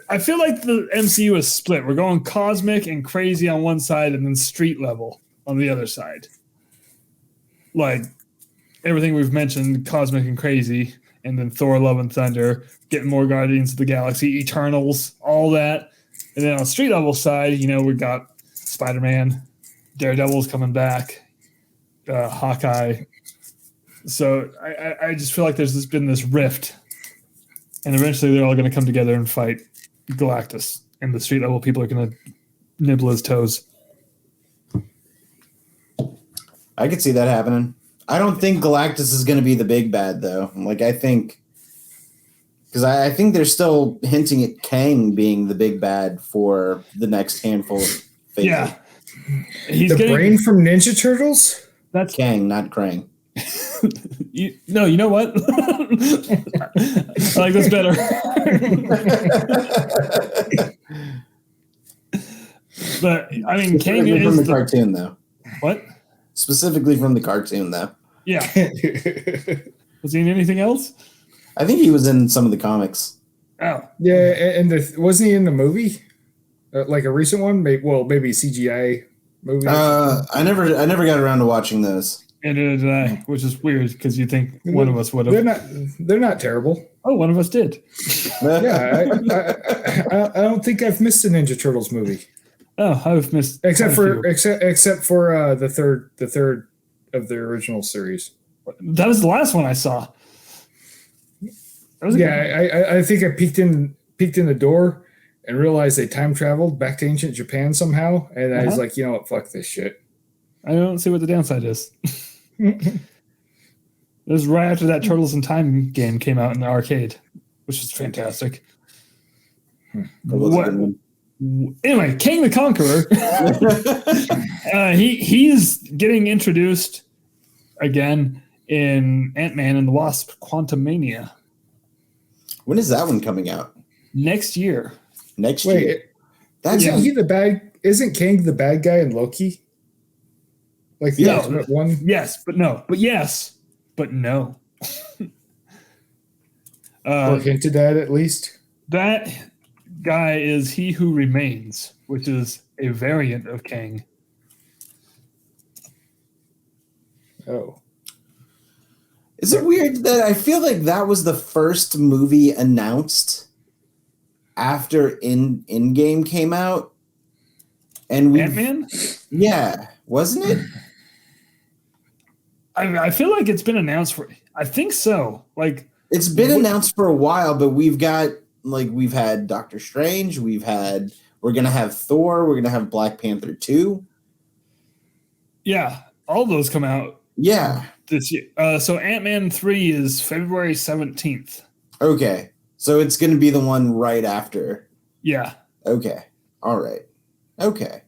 I feel like the MCU is split. We're going cosmic and crazy on one side and then street level on the other side. Like everything we've mentioned, cosmic and crazy, and then Thor: Love and Thunder, getting more Guardians of the Galaxy, Eternals, all that. And then on the street level side, we got Spider-Man, Daredevil's coming back, Hawkeye. So I just feel like there's been this rift, and eventually they're all going to come together and fight Galactus, and the street level people are going to nibble his toes. I could see that happening. I don't think Galactus is going to be the big bad, though. Like, I think... Because I think they're still hinting at Kang being the big bad for the next handful of phases. Yeah. Brain from Ninja Turtles? That's Kang, not Krang. you know what? I like this better. But, I mean, Kang is... from the cartoon, though. What? Specifically from the cartoon, though. Yeah. Was he in anything else? I think he was in some of the comics. Oh. Yeah, and wasn't he in the movie? Like a recent one? Maybe CGI movie? I never got around to watching those. And did I, which is weird because you think one of us would have. They're not terrible. Oh, one of us did. Yeah, I don't think I've missed a Ninja Turtles movie. Oh, I've missed except for the third of the original series. That was the last one I saw. I think I peeked in the door and realized they time traveled back to ancient Japan somehow, and I was like, you know what, fuck this shit. I don't see what the downside is. It was right after that Turtles in Time game came out in the arcade, which was fantastic. Anyway, Kang the Conqueror. He's getting introduced again in Ant-Man and the Wasp: Quantumania. When is that one coming out? Next year. Year. Isn't he the bad? Isn't Kang the bad guy in Loki? Like the ultimate one? Yes, but no. But yes, but no. Or hinted at least. That guy is He Who Remains, which is a variant of Kang. Oh. Is it weird that I feel like that was the first movie announced after Endgame came out? And Ant-Man? Yeah, wasn't it? I feel like it's been announced for. I think so. Like it's been announced for a while, but we've had Doctor Strange, we're gonna have Thor, we're gonna have Black Panther 2. Yeah, all those come out. Yeah. This year. So Ant-Man 3 is February 17th. Okay. So it's going to be the one right after. Yeah. Okay. All right. Okay.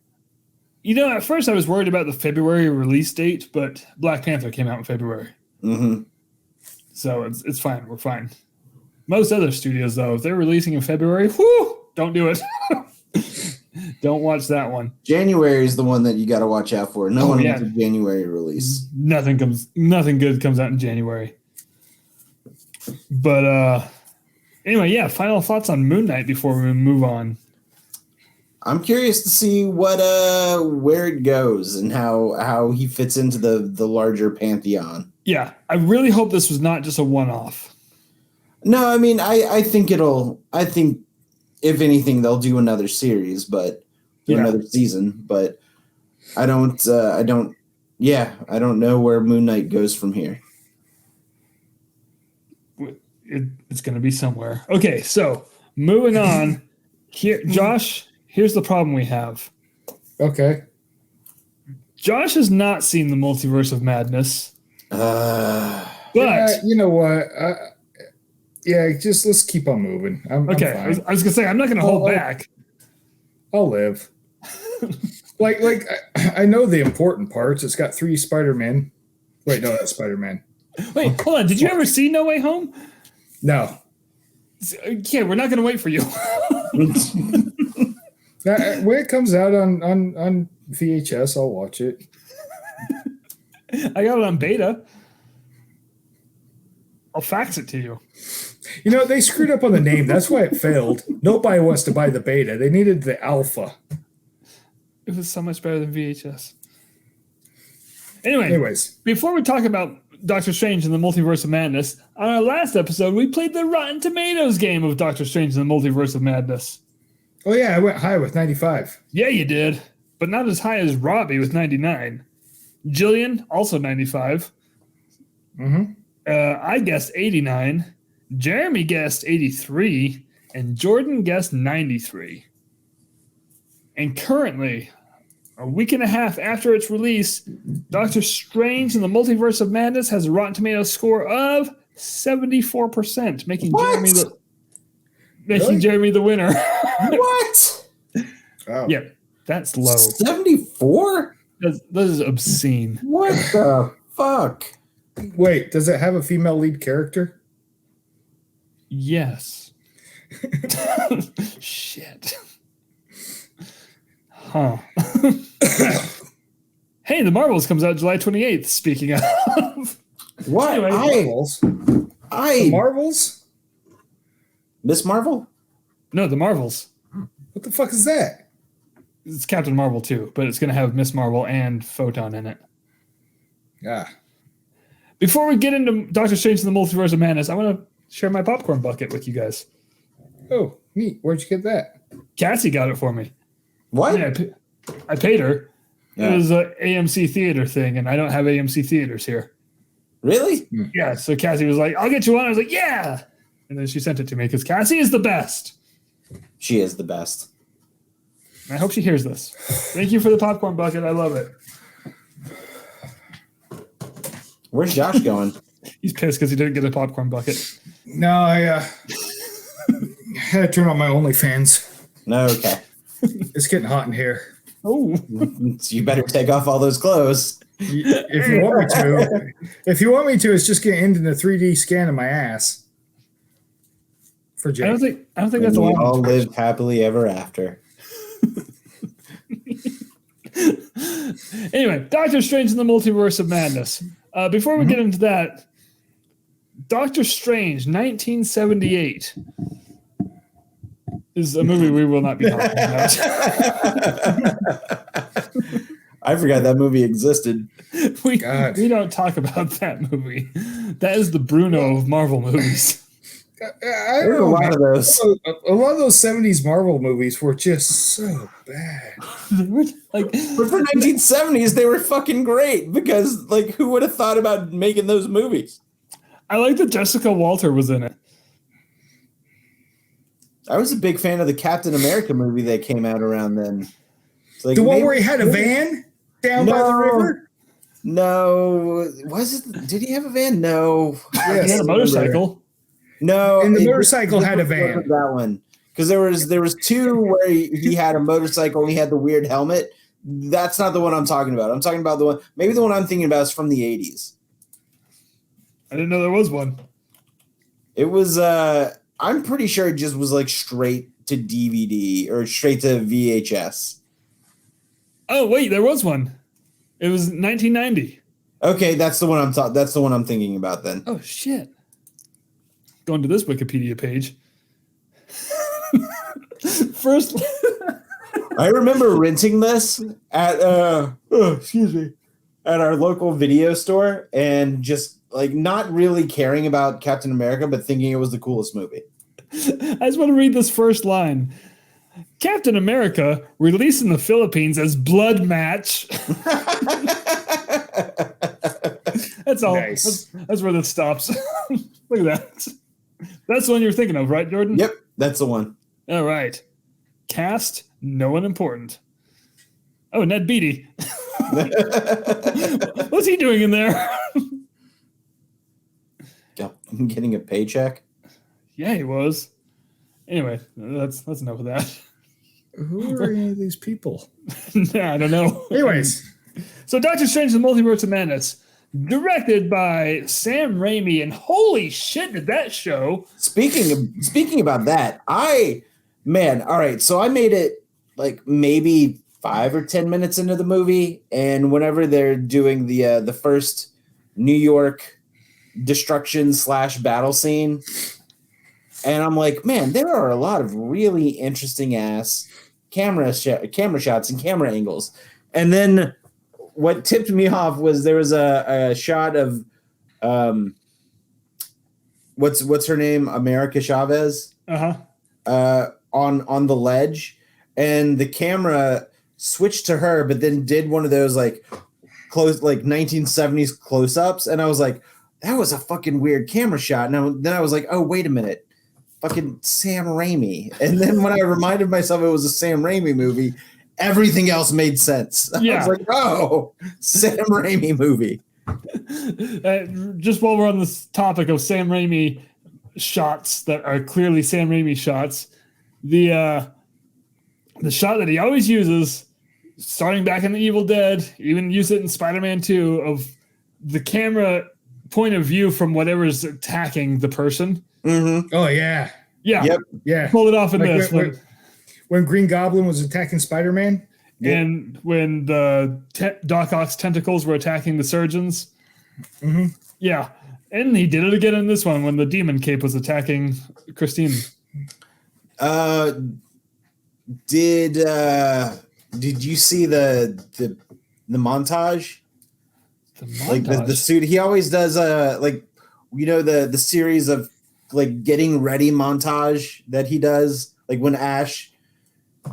You know, at first I was worried about the February release date, but Black Panther came out in February. Mm-hmm. So it's fine. We're fine. Most other studios, though, if they're releasing in February, whoo, don't do it. Don't watch that one. January is the one that you got to watch out for. No one wants a January release. Nothing good comes out in January. But anyway, yeah. Final thoughts on Moon Knight before we move on. I'm curious to see where it goes and how he fits into the larger pantheon. Yeah, I really hope this was not just a one-off. No, I mean, I think if anything, they'll do another series, but another season. But I don't know where Moon Knight goes from here. It's going to be somewhere. Okay, so moving on. Here, Josh, here's the problem we have. Okay. Josh has not seen the Multiverse of Madness. But you know what? Just let's keep on moving. I'm I fine. was going to say, I'm not going to hold back. I'll live. like I know the important parts. It's got 3 Spider-Man. Wait, no, that's Spider-Man. Wait, hold on. Did you ever see No Way Home? No. Yeah, we're not going to wait for you. When it comes out on VHS, I'll watch it. I got it on beta. I'll fax it to you. You know, they screwed up on the name. That's why it failed. Nobody wants to buy the beta. They needed the alpha. It was so much better than VHS. Anyways, before we talk about Doctor Strange and the Multiverse of Madness, on our last episode, we played the Rotten Tomatoes game of Doctor Strange and the Multiverse of Madness. Oh, yeah, I went high with 95. Yeah, you did. but not as high as Robbie with 99. Jillian, also 95. Mm-hmm. I guessed 89. Jeremy guessed 83. And Jordan guessed 93. And currently, a week and a half after its release, Doctor Strange in the Multiverse of Madness has a Rotten Tomatoes score of 74%, making Really? Jeremy the winner. What? Oh. Yeah, that's low. 74? That is obscene. What the fuck? Wait, does it have a female lead character? Yes. Shit. Huh. Hey, The Marvels comes out July 28th, speaking of. What? Anyway, Marvels? The Marvels? Miss Marvel? No, The Marvels. What the fuck is that? It's Captain Marvel too, but it's going to have Miss Marvel and Photon in it. Ah. Before we get into Doctor Strange and the Multiverse of Madness, I want to share my popcorn bucket with you guys. Oh, neat. Where'd you get that? Cassie got it for me. What? Yeah, I paid her. Yeah. It was an AMC theater thing, and I don't have AMC theaters here. Really? Yeah, so Cassie was like, I'll get you one. I was like, yeah. And then she sent it to me because Cassie is the best. She is the best. I hope she hears this. Thank you for the popcorn bucket. I love it. Where's Josh going? He's pissed because he didn't get a popcorn bucket. No, I had to turn on my OnlyFans. No, okay. It's getting hot in here. Oh, So you better take off all those clothes. If you want me to, it's just going to end in a 3D scan of my ass. For I Jake. don't think And that's a we lot. all live happily ever after. Anyway, Doctor Strange in the Multiverse of Madness. Before we get into that, Doctor Strange, 1978, is a movie we will not be talking about. I forgot that movie existed. we God. don't talk about that movie. That is the Bruno of Marvel movies. I There's don't a know, lot man. of those. A lot of those 70s Marvel movies were just so bad. Like, But for 1970s, they were fucking great because, like, who would have thought about making those movies? I like that Jessica Walter was in it. I was a big fan of the Captain America movie that came out around then. It's like, The one maybe- where he had a van down by the river? No, was it? Did he have a van? No. He Yes. had a motorcycle. No, And the it- motorcycle had a this van. wasn't that one, because there was two where he had a motorcycle and he had the weird helmet. That's not the one I'm talking about. I'm talking about the one. Maybe the one I'm thinking about is from the 80s. I didn't know there was one. It was. I'm pretty sure it just was like straight to DVD or straight to VHS. Oh wait, there was one. It was 1990. Okay, that's the one that's the one I'm thinking about then. Oh shit. Going to this Wikipedia page. First, I remember renting this at excuse me, at our local video store and just like not really caring about Captain America, but thinking it was the coolest movie. I just want to read this first line. Captain America released in the Philippines as Blood Match. That's all. Nice. That's where this stops. Look at that. That's the one you're thinking of, right, Jordan? Yep, that's the one. All right. Cast, no one important. Oh, Ned Beatty. What's he doing in there? I'm getting a paycheck. Yeah, he was. Anyway, that's enough of that. Who are any of these people? Nah, I don't know. Anyways, So Doctor Strange and the Multiverse of Madness, directed by Sam Raimi, and holy shit, did that show. Speaking about that, all right, so I made it like maybe 5 or 10 minutes into the movie, and whenever they're doing the first New York destruction / battle scene, and I'm like, man, there are a lot of really interesting ass camera shots and camera angles. And then what tipped me off was there was a shot of what's her name, America Chavez, Uh-huh. on the ledge, and the camera switched to her, but then did one of those like close, like 1970s close-ups, and I was like, that was a fucking weird camera shot. And then I was like, oh, wait a minute, fucking Sam Raimi. And then when I reminded myself it was a Sam Raimi movie, everything else made sense. I was like, oh, Sam Raimi movie. Just while we're on this topic of Sam Raimi shots that are clearly Sam Raimi shots, the shot that he always uses, starting back in The Evil Dead, even used it in Spider-Man 2, of the camera point of view from whatever's attacking the person. Mm-hmm. Oh yeah. Yep. Yeah. Pulled it off in this. When Green Goblin was attacking Spider-Man. And when the Doc Ock's tentacles were attacking the surgeons. Mm-hmm. Yeah. And he did it again in this one when the demon cape was attacking Christine. Did you see the montage? The montage? Like the suit? He always does the series of like getting ready montage that he does, like when Ash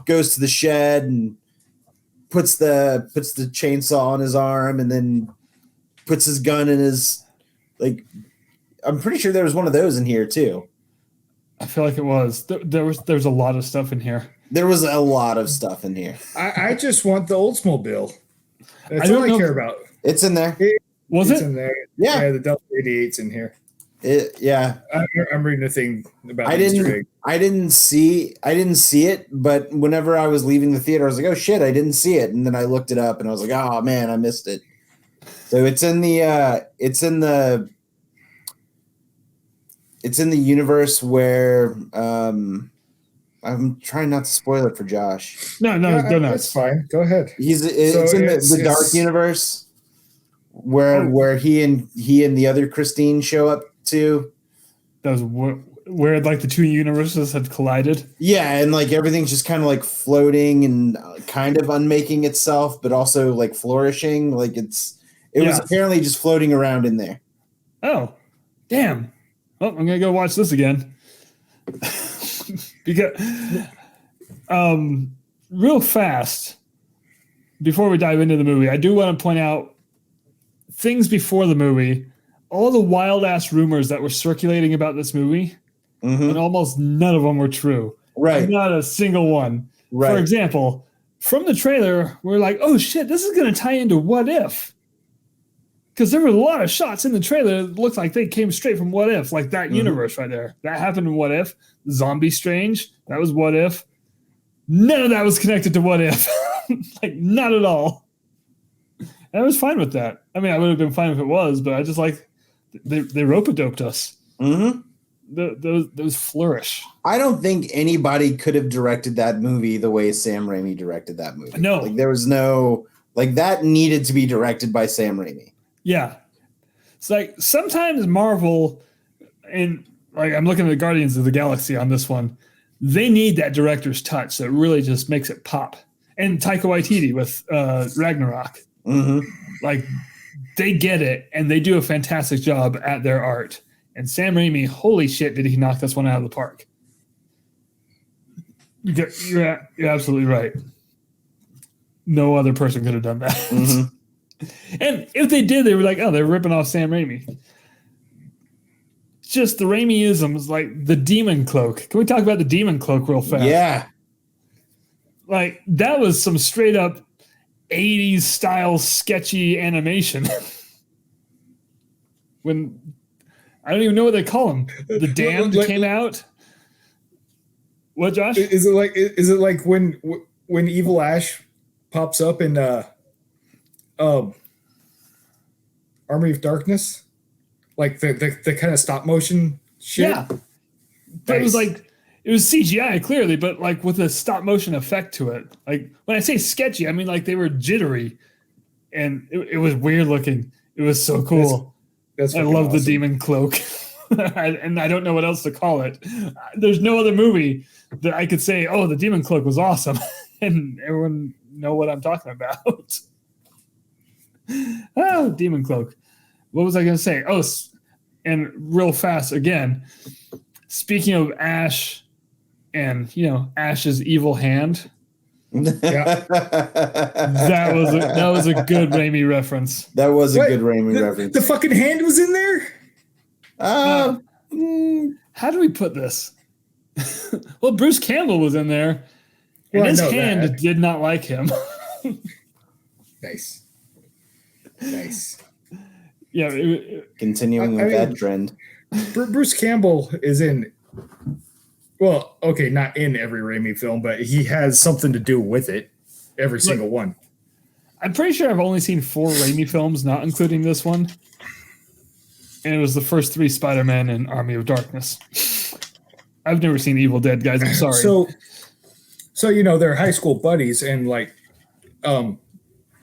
goes to the shed and puts the chainsaw on his arm and then puts his gun in his, like, I'm pretty sure there was one of those in here too. I feel like it was. There was a lot of stuff in here. There was a lot of stuff in here. I just want the Oldsmobile. That's all I care about. It's in there. Was it? In there. Yeah. The Delta 88's in here. Yeah. I'm reading a thing about I didn't see it, but whenever I was leaving the theater, I was like, oh shit, I didn't see it. And then I looked it up and I was like, oh man, I missed it. So it's in the universe where I'm trying not to spoil it for Josh. No, go nuts. That's fine. Go ahead. It's in the dark universe where he and the other Christine show up to. That was where like the two universes had collided. Yeah, and like everything's just kind of like floating and kind of unmaking itself, but also like flourishing. Like it was apparently just floating around in there. Oh, damn. Well, I'm gonna go watch this again. Because real fast, before we dive into the movie, I do want to point out things before the movie, all the wild ass rumors that were circulating about this movie, and almost none of them were true. Right. Not a single one. Right. For example, from the trailer, we're like, oh shit, this is going to tie into What If. Because there were a lot of shots in the trailer that looked like they came straight from What If, like that universe right there. That happened in What If. Zombie Strange, that was What If. None of that was connected to What If. Like, not at all. And I was fine with that. I mean, I would have been fine if it was, but I just like, they rope-a-doped us. Mm-hmm. Those flourish. I don't think anybody could have directed that movie the way Sam Raimi directed that movie. No. Like, there was no, like, that needed to be directed by Sam Raimi. Yeah. It's like sometimes Marvel, and like I'm looking at the Guardians of the Galaxy on this one, they need that director's touch that really just makes it pop. And Taika Waititi with Ragnarok. Mm-hmm. Like they get it and they do a fantastic job at their art. And Sam Raimi, holy shit, did he knock this one out of the park. You're absolutely right. No other person could have done that. Mm-hmm. And if they did, they were like, oh, they're ripping off Sam Raimi. Just the Raimi-isms, like the demon cloak. Can we talk about the demon cloak real fast? Yeah. Like, that was some straight up 80s style sketchy animation. When, I don't even know what they call them. The Damned came out. What, Josh? Is it like when Evil Ash pops up in Army of Darkness, like the kind of stop motion shit. Yeah, that was like it was CGI clearly, but like with a stop motion effect to it. Like when I say sketchy, I mean like they were jittery, and it was weird looking. It was so cool. I love the demon cloak, and I don't know what else to call it. There's no other movie that I could say, "Oh, the demon cloak was awesome," and everyone know what I'm talking about. Oh, demon cloak. What was I going to say? Oh, and real fast again. Speaking of Ash and, Ash's evil hand, That was a good Raimi reference. That was a What? good Raimi reference. The fucking hand was in there? How do we put this? Well, Bruce Campbell was in there, and Well, I his know hand that. did not like him. Nice. Yeah, Continuing I with that mean- trend. Bruce Campbell is in. Well, okay, not in every Raimi film, but he has something to do with it. Every single one. I'm pretty sure I've only seen 4 Raimi films, not including this one. And it was the first 3 Spider-Man and Army of Darkness. I've never seen Evil Dead, guys. I'm sorry. So they're high school buddies, and like,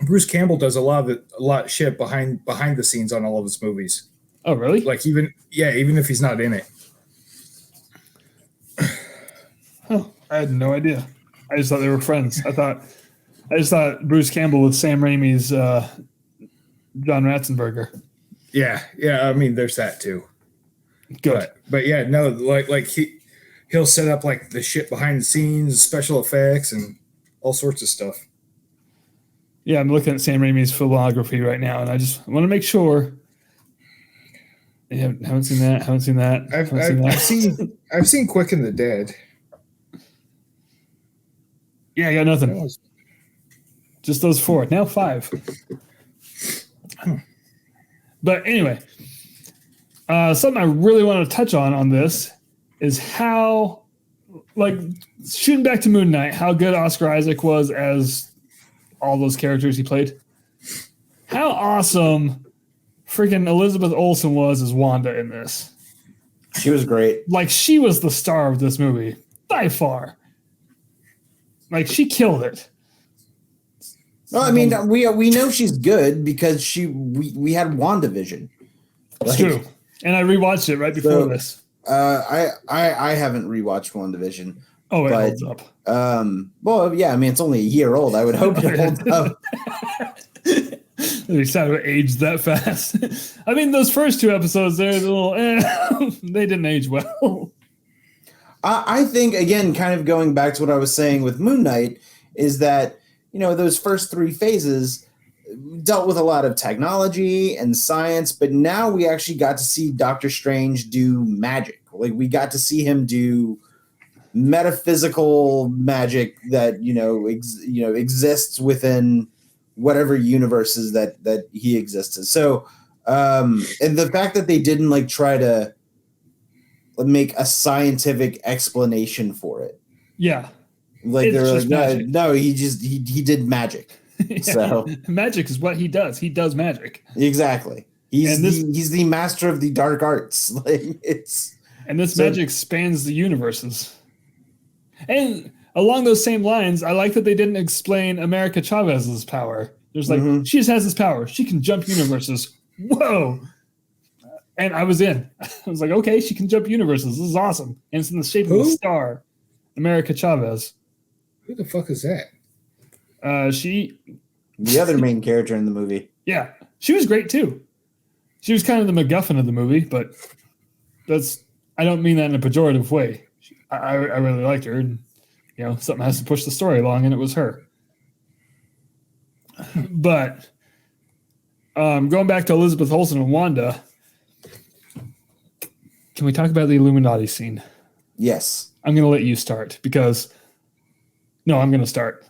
Bruce Campbell does a lot of shit behind the scenes on all of his movies. Oh, really? Like even if he's not in it. Oh, I had no idea. I just thought they were friends. I just thought Bruce Campbell was Sam Raimi's John Ratzenberger. Yeah. I mean, there's that too. Good. But yeah, no, like he'll set up like the shit behind the scenes, special effects, and all sorts of stuff. Yeah, I'm looking at Sam Raimi's filmography right now, and I just want to make sure. Haven't seen that. I've seen Quick and the Dead. Yeah, I got nothing. Just those 4. Now 5. But anyway, something I really want to touch on this is how, like, shooting back to Moon Knight, how good Oscar Isaac was as all those characters he played. How awesome freaking Elizabeth Olsen was as Wanda in this. She was great. Like, she was the star of this movie by far. Like, she killed it. No, I mean we know she's good because we had WandaVision. It's true. And I rewatched it right before this. I haven't rewatched WandaVision. Oh, it but, holds up. Well, yeah, I mean it's only a year old. I would hope it holds up. They decided to age that fast. I mean, those first 2 episodes, they're a little, they didn't age well. I think, again, kind of going back to what I was saying with Moon Knight, is that, those first 3 phases dealt with a lot of technology and science, but now we actually got to see Doctor Strange do magic. Like, we got to see him do metaphysical magic that, exists within whatever universes that he exists in. So, and the fact that they didn't, like, try to make a scientific explanation for it. Yeah. Like It's they're just like, magic. no, he did magic. Yeah. So Magic is what he does. He does magic. exactly. He's the master of the dark arts. Like And this magic spans the universes. And along those same lines, I like that they didn't explain America Chavez's power. There's like, she just has this power. She can jump universes. Whoa. And I was in. I was like, okay, she can jump universes. This is awesome. And it's in the shape of a star. America Chavez. Who the fuck is that? the other main character in the movie. Yeah. She was great too. She was kind of the MacGuffin of the movie, but I don't mean that in a pejorative way. I really liked her, and something has to push the story along, and it was her. But going back to Elizabeth Olsen and Wanda, can we talk about the Illuminati scene? Yes. I'm going to let you start I'm going to start.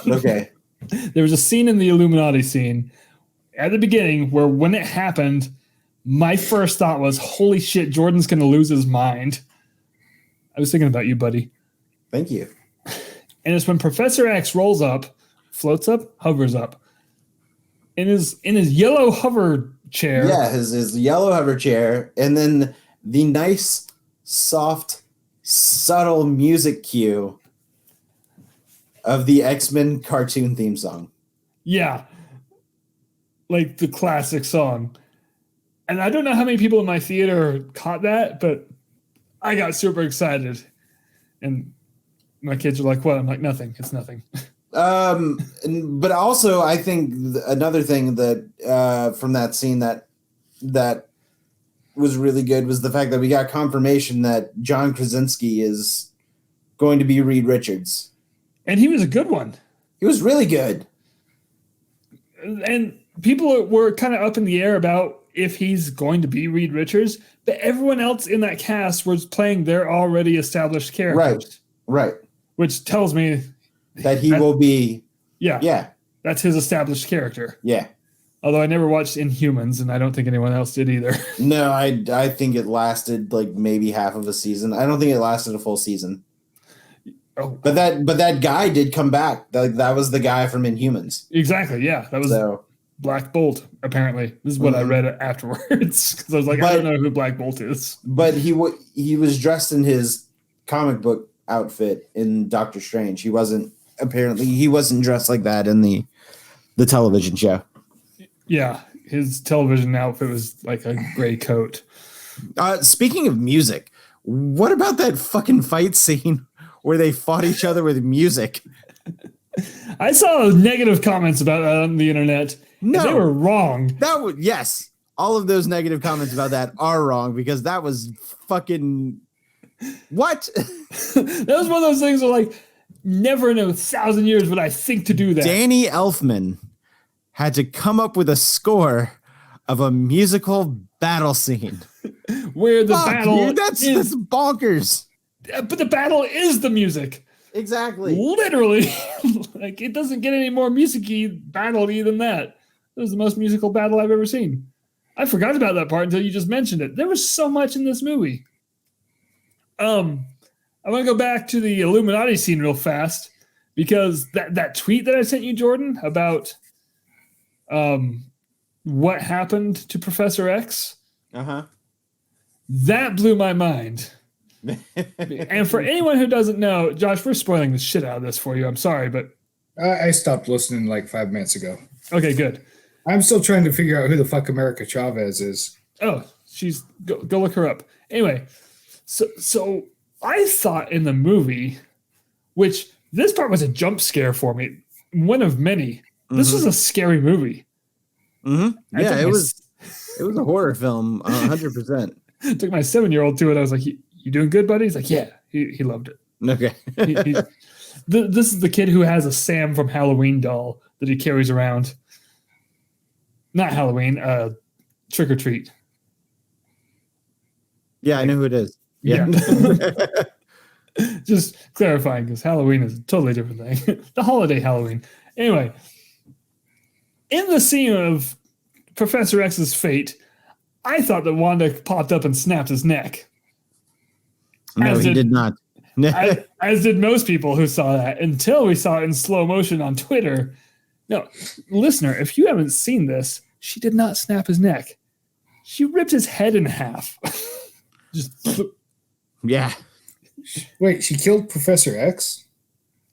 Okay. There was a scene in the Illuminati scene at the beginning where when it happened, my first thought was, holy shit, Jordan's going to lose his mind. I was thinking about you, buddy. Thank you. And it's when Professor X rolls up, floats up, hovers up. In his yellow hover chair. Yeah, his yellow hover chair, and then the nice, soft, subtle music cue of the X-Men cartoon theme song. Yeah. Like the classic song. And I don't know how many people in my theater caught that, but I got super excited. And my kids are like, what? I'm like, nothing. It's nothing. But also, I think another thing that from that scene that was really good was the fact that we got confirmation that John Krasinski is going to be Reed Richards. And he was a good one. He was really good. And people were kind of up in the air about if he's going to be Reed Richards, but everyone else in that cast was playing their already established characters. Right. Which tells me that he will be. Yeah. That's his established character. Yeah. Although I never watched Inhumans, and I don't think anyone else did either. No, I think it lasted like maybe half of a season. I don't think it lasted a full season. Oh, but that guy did come back. That was the guy from Inhumans. Exactly. Yeah, that was Black Bolt. Apparently, this is what I read afterwards because I was like, I don't know who Black Bolt is. But he was dressed in his comic book outfit in Doctor Strange. He wasn't dressed like that in the television show. Yeah, his television outfit was like a gray coat. Speaking of music, what about that fucking fight scene where they fought each other with music? I saw negative comments about that on the internet. No, they were wrong. Yes, all of those negative comments about that are wrong because that was fucking what? That was one of those things where like never in 1,000 years would I think to do that. Danny Elfman had to come up with a score of a musical battle scene where the battle that's bonkers. But the battle is the music. Exactly. Literally. Like it doesn't get any more music-y battle-y than that. It was the most musical battle I've ever seen. I forgot about that part until you just mentioned it. There was so much in this movie. I want to go back to the Illuminati scene real fast because that tweet that I sent you, Jordan, about what happened to Professor X. That blew my mind. And for anyone who doesn't know, Josh, we're spoiling the shit out of this for you. I'm sorry, but I stopped listening like 5 minutes ago. Okay, good. I'm still trying to figure out who the fuck America Chavez is. Oh, she's go look her up. Anyway, so I thought in the movie, which this part was a jump scare for me, one of many. This was a scary movie. Yeah, it was a horror film, 100%. Took my 7-year-old to it. I was like, "You doing good, buddy?" He's like, "Yeah." He loved it. Okay. This is the kid who has a Sam from Halloween doll that he carries around. Not Halloween, Trick or Treat. Yeah, I know who it is. Yeah. Just clarifying, because Halloween is a totally different thing. The holiday Halloween. Anyway, in the scene of Professor X's fate, I thought that Wanda popped up and snapped his neck. No, he did not. as did most people who saw that, until we saw it in slow motion on Twitter. No, listener, if you haven't seen this, she did not snap his neck. She ripped his head in half. Yeah. Wait, she killed Professor X?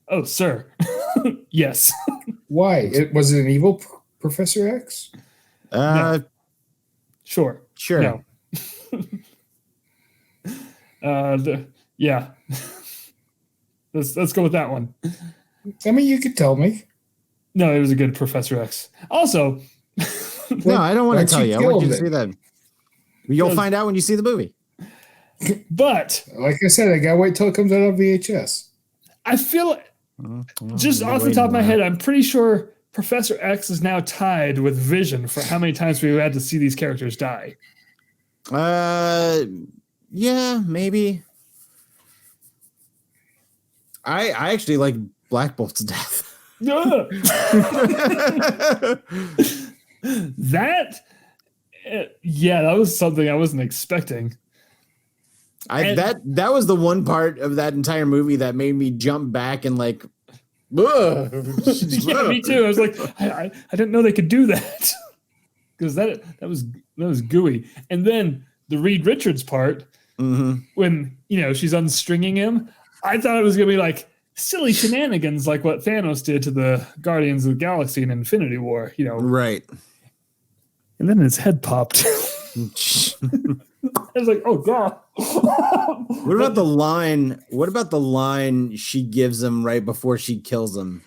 Oh, sir. Yes. Why? Was it an evil Professor X? No. Sure. No. Yeah. Let's go with that one. I mean, you could tell me. No, it was a good Professor X. Also, no, I don't want to tell you. I want you to see that. You'll find out when you see the movie. But like I said, I gotta wait till it comes out on VHS. I feel just off the top of my head, I'm pretty sure Professor X is now tied with Vision for how many times we've had to see these characters die. Yeah, maybe. I actually like Black Bolt's death. That was something I wasn't expecting. That was the one part of that entire movie that made me jump back and like, yeah, me too. I was like, I didn't know they could do that because that was gooey. And then the Reed Richards part, when she's unstringing him, I thought it was gonna be like silly shenanigans like what Thanos did to the Guardians of the Galaxy in Infinity War, Right. And then his head popped. I was like, oh God. What about the line? What about the line she gives him right before she kills him?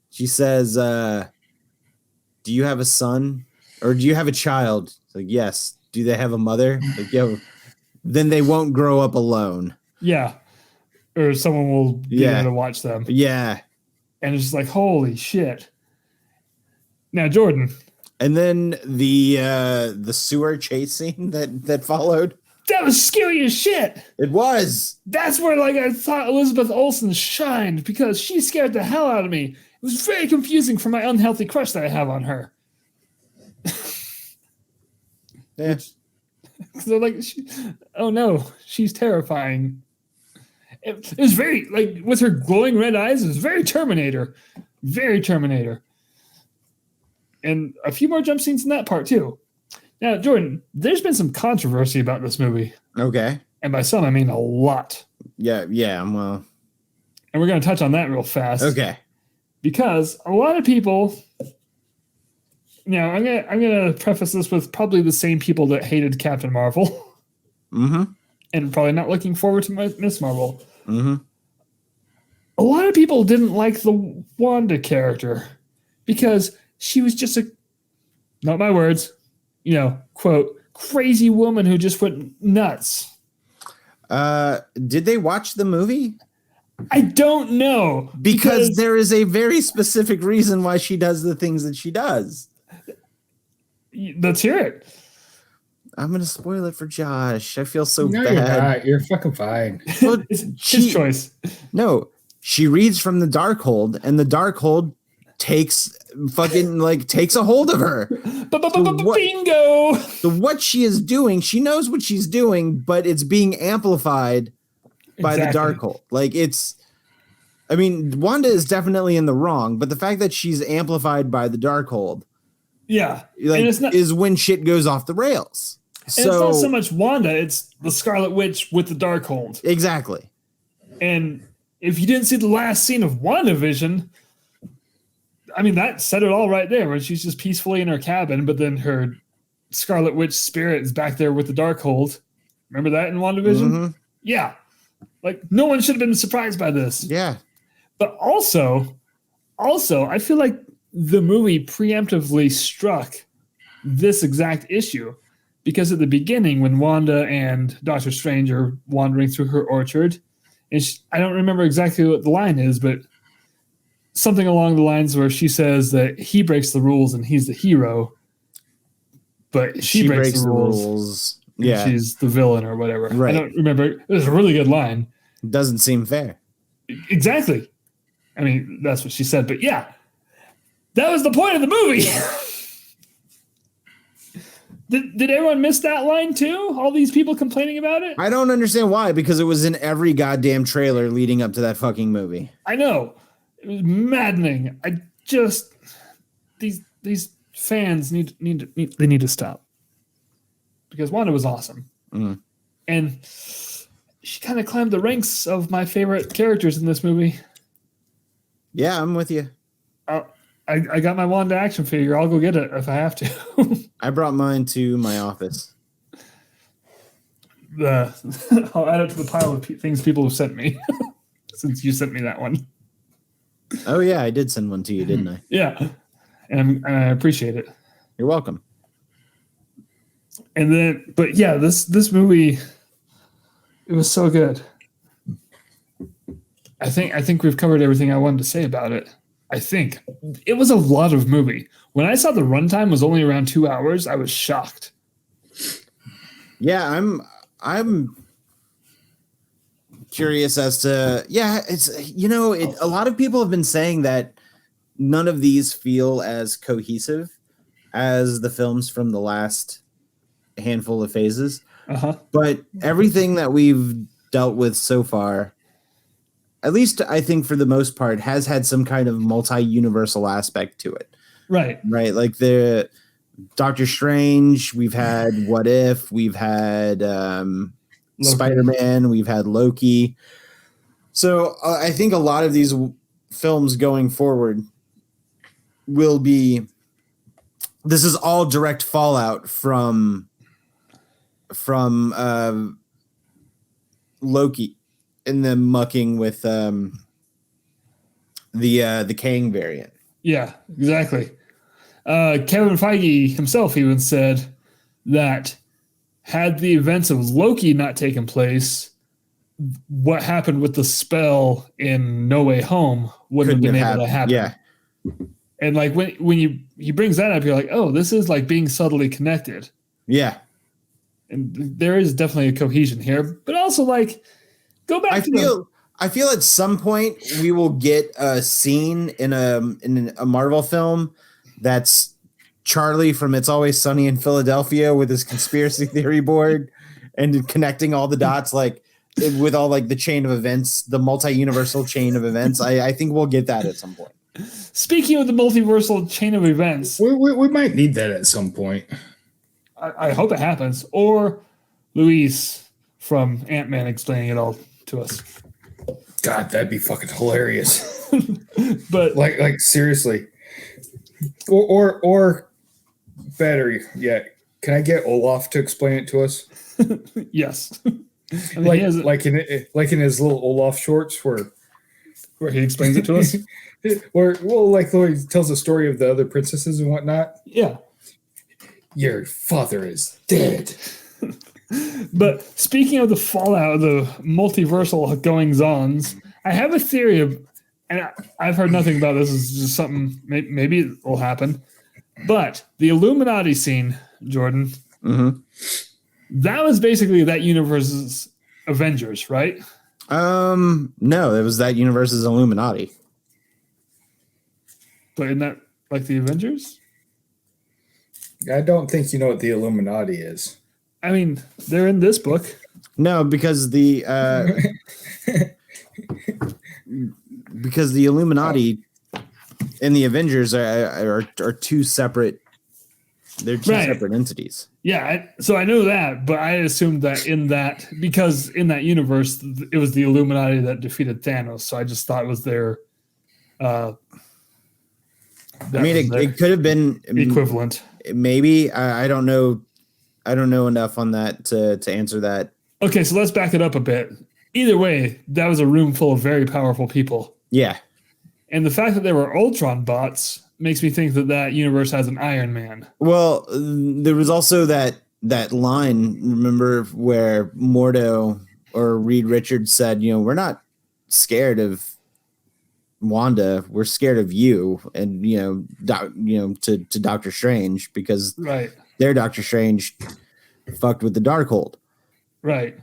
She says, do you have a son? Or do you have a child? It's like, yes. Do they have a mother? Like, yo, then they won't grow up alone. Yeah. Or someone will be able to watch them. Yeah. And it's just like, holy shit. Now, Jordan. And then the sewer chase scene that followed. That was scary as shit. It was. That's where like I thought Elizabeth Olsen shined because she scared the hell out of me. It was very confusing for my unhealthy crush that I have on her. Yeah. So like, oh no, she's terrifying. It was very like with her glowing red eyes. It was very Terminator, and a few more jump scenes in that part too. Now, Jordan, there's been some controversy about this movie, Okay. and by some I mean a lot. Yeah. Well. And we're going to touch on that real fast. Okay. Because a lot of people. Now, I'm gonna preface this with probably the same people that hated Captain Marvel, and probably not looking forward to Miss Marvel. A lot of people didn't like the Wanda character because she was just not my words, quote, crazy woman who just went nuts. Did they watch the movie? I don't know. Because there is a very specific reason why she does the things that she does. Let's hear it. I'm going to spoil it for Josh. I feel so No, bad. you're not. You're fucking fine. Well, It's his choice. No, she reads from the Darkhold, and the Darkhold takes a hold of her. Bingo! So what she is doing, she knows what she's doing, but it's being amplified by the Darkhold. Like Wanda is definitely in the wrong, but the fact that she's amplified by the Darkhold, yeah, like, is when shit goes off the rails. And it's not so much Wanda, it's the Scarlet Witch with the Darkhold. Exactly. And if you didn't see the last scene of WandaVision, I mean, that said it all right there, where she's just peacefully in her cabin, but then her Scarlet Witch spirit is back there with the Darkhold. Remember that in WandaVision? Yeah. Like, no one should have been surprised by this. Yeah. But also, I feel like the movie preemptively struck this exact issue because at the beginning, when Wanda and Doctor Strange are wandering through her orchard, and I don't remember exactly what the line is, but something along the lines where she says that he breaks the rules and he's the hero, but she breaks the rules. Yeah. She's the villain or whatever. Right. I don't remember. It was a really good line. Doesn't seem fair. Exactly. I mean, that's what she said. But yeah, that was the point of the movie. Did everyone miss that line too? All these people complaining about it? I don't understand why, because it was in every goddamn trailer leading up to that fucking movie. I know. It was maddening. I just these fans need to stop. Because Wanda was awesome. And she kind of climbed the ranks of my favorite characters in this movie. Yeah, I'm with you. I got my Wanda action figure. I'll go get it if I have to. I brought mine to my office. I'll add it to the pile of things people have sent me since you sent me that one. Oh yeah, I did send one to you, didn't I? Yeah, and I appreciate it. You're welcome. And then, but yeah, this movie, it was so good. I think we've covered everything I wanted to say about it. I think it was a lot of movie. When I saw the runtime was only around 2 hours, I was shocked. Yeah, I'm curious as to it's a lot of people have been saying that none of these feel as cohesive as the films from the last handful of phases. But everything that we've dealt with so far, at least I think for the most part, has had some kind of multi-universal aspect to it. Right. Like the Doctor Strange, we've had What If, we've had Spider-Man, we've had Loki. So I think a lot of these films going forward will be, this is all direct fallout from Loki and them mucking with the Kang variant. Yeah, exactly. Kevin Feige himself even said that had the events of Loki not taken place, what happened with the spell in No Way Home wouldn't have been able to happen. Yeah. And like when he brings that up, you're like, oh, this is like being subtly connected. Yeah. And there is definitely a cohesion here, but also like go back I feel at some point we will get a scene in a Marvel film that's Charlie from It's Always Sunny in Philadelphia with his conspiracy theory board and connecting all the dots like with all like the chain of events, the multi-universal chain of events. I think we'll get that at some point. Speaking of the multiversal chain of events, We might need that at some point. I hope it happens. Or Luis from Ant-Man explaining it all to us. God, that'd be fucking hilarious. But like seriously. Or better yet, can I get Olaf to explain it to us? yes. I mean, like in his little Olaf shorts where he explains it to us. Like the way he tells the story of the other princesses and whatnot. Yeah. Your father is dead. But speaking of the fallout of the multiversal goings-ons, I have a theory of, and I've heard nothing about this. It's just something maybe it will happen. But the Illuminati scene, Jordan, that was basically that universe's Avengers, right? No, it was that universe's Illuminati. But isn't that like the Avengers? I don't think you know what the Illuminati is. I mean, they're in this book. No, because the Illuminati and the Avengers are two separate. They're two separate entities. Yeah, so I know that, but I assumed that because in that universe it was the Illuminati that defeated Thanos. So I just thought it was their. I mean, it could have been equivalent. Maybe I don't know. I don't know enough on that to answer that. Okay, so let's back it up a bit. Either way, that was a room full of very powerful people. Yeah. And the fact that there were Ultron bots makes me think that universe has an Iron Man. Well, there was also that line, remember, where Mordo or Reed Richards said, we're not scared of Wanda, we're scared of you, and to Doctor Strange because their Doctor Strange fucked with the Darkhold. Right.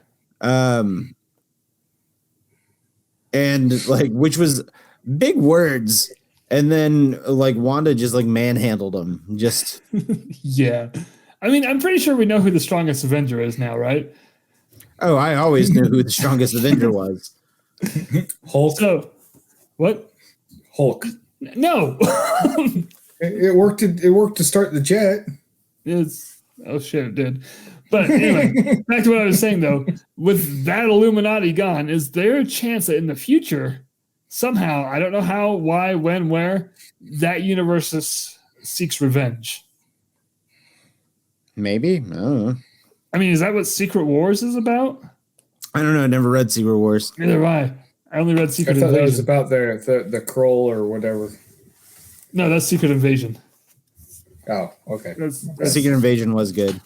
And like, which was big words. And then like Wanda just like manhandled him. Just yeah. I mean, I'm pretty sure we know who the strongest Avenger is now, right? Oh, I always knew who the strongest Avenger was. Hulk. So, what? Hulk. No. It worked. It worked to start the jet. Oh shit, it did. But anyway, back to what I was saying though. With that Illuminati gone, is there a chance that in the future, somehow, I don't know how, why, when, where, that universe seeks revenge? Maybe. I don't know. I mean, is that what Secret Wars is about? I don't know. I never read Secret Wars. Neither have I. I only read Secret Invasion. I thought that was about the Kroll or whatever. No, that's Secret Invasion. Oh, okay. That's Secret Invasion was good.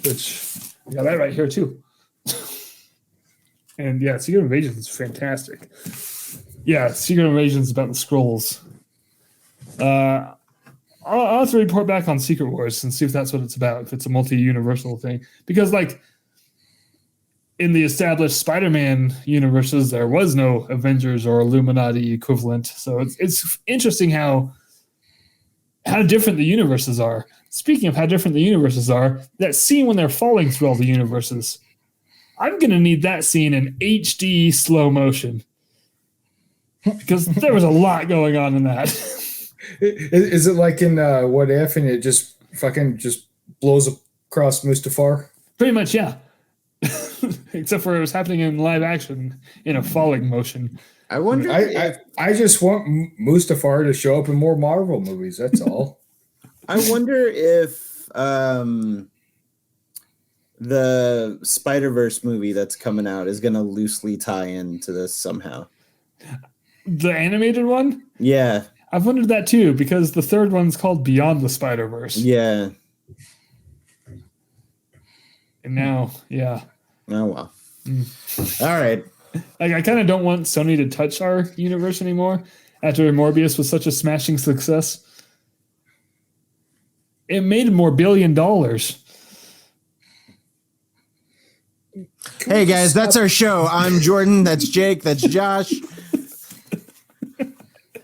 Which, I got that right here too. And yeah, Secret Invasion is fantastic. Yeah, Secret Invasion is about the Skrulls. I'll have to report back on Secret Wars and see if that's what it's about, if it's a multi-universal thing. Because, like, in the established Spider-Man universes, there was no Avengers or Illuminati equivalent. So it's interesting how different the universes are. Speaking of how different the universes are, that scene when they're falling through all the universes, I'm going to need that scene in HD slow motion. Because there was a lot going on in that. Is it like in What If and it just blows across Mustafar? Pretty much, yeah. Except for it was happening in live action in a falling motion. I wonder. I just want Mustafar to show up in more Marvel movies. That's all. I wonder if the Spider-Verse movie that's coming out is going to loosely tie into this somehow. The animated one? Yeah. I've wondered that too, because the third one's called Beyond the Spider-Verse. Yeah. And now, yeah. Oh, well. All right. Like, I kind of don't want Sony to touch our universe anymore after Morbius was such a smashing success. It made more $1 billion. Hey guys, that's our show. I'm Jordan. That's Jake. That's Josh.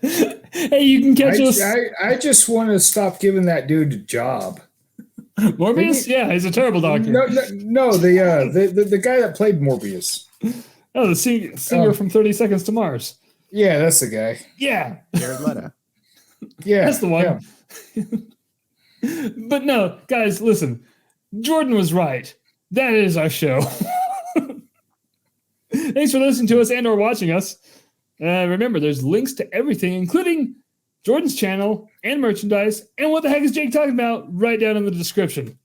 Hey, you can catch us. I just want to stop giving that dude a job. Morbius? Yeah, he's a terrible doctor. No, the guy that played Morbius. Oh, the singer from 30 Seconds to Mars. Yeah, that's the guy. Yeah. Jared Leto. Yeah, That's the one. yeah. But no, guys, listen. Jordan was right. That is our show. Thanks for listening to us and or watching us. Remember, there's links to everything, including Jordan's channel and merchandise. And what the heck is Jake talking about? Right down in the description.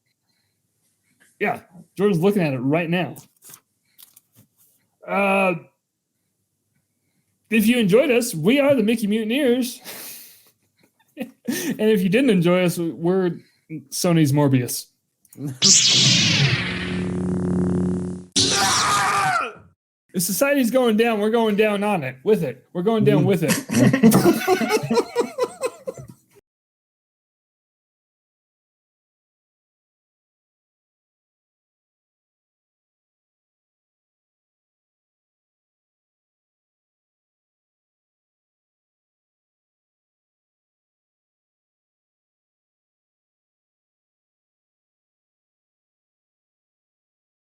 Yeah, Jordan's looking at it right now. If you enjoyed us, we are the Mickey Mutineers. And if you didn't enjoy us, we're Sony's Morbius. If society's going down, we're going down on it, with it. We're going down with it.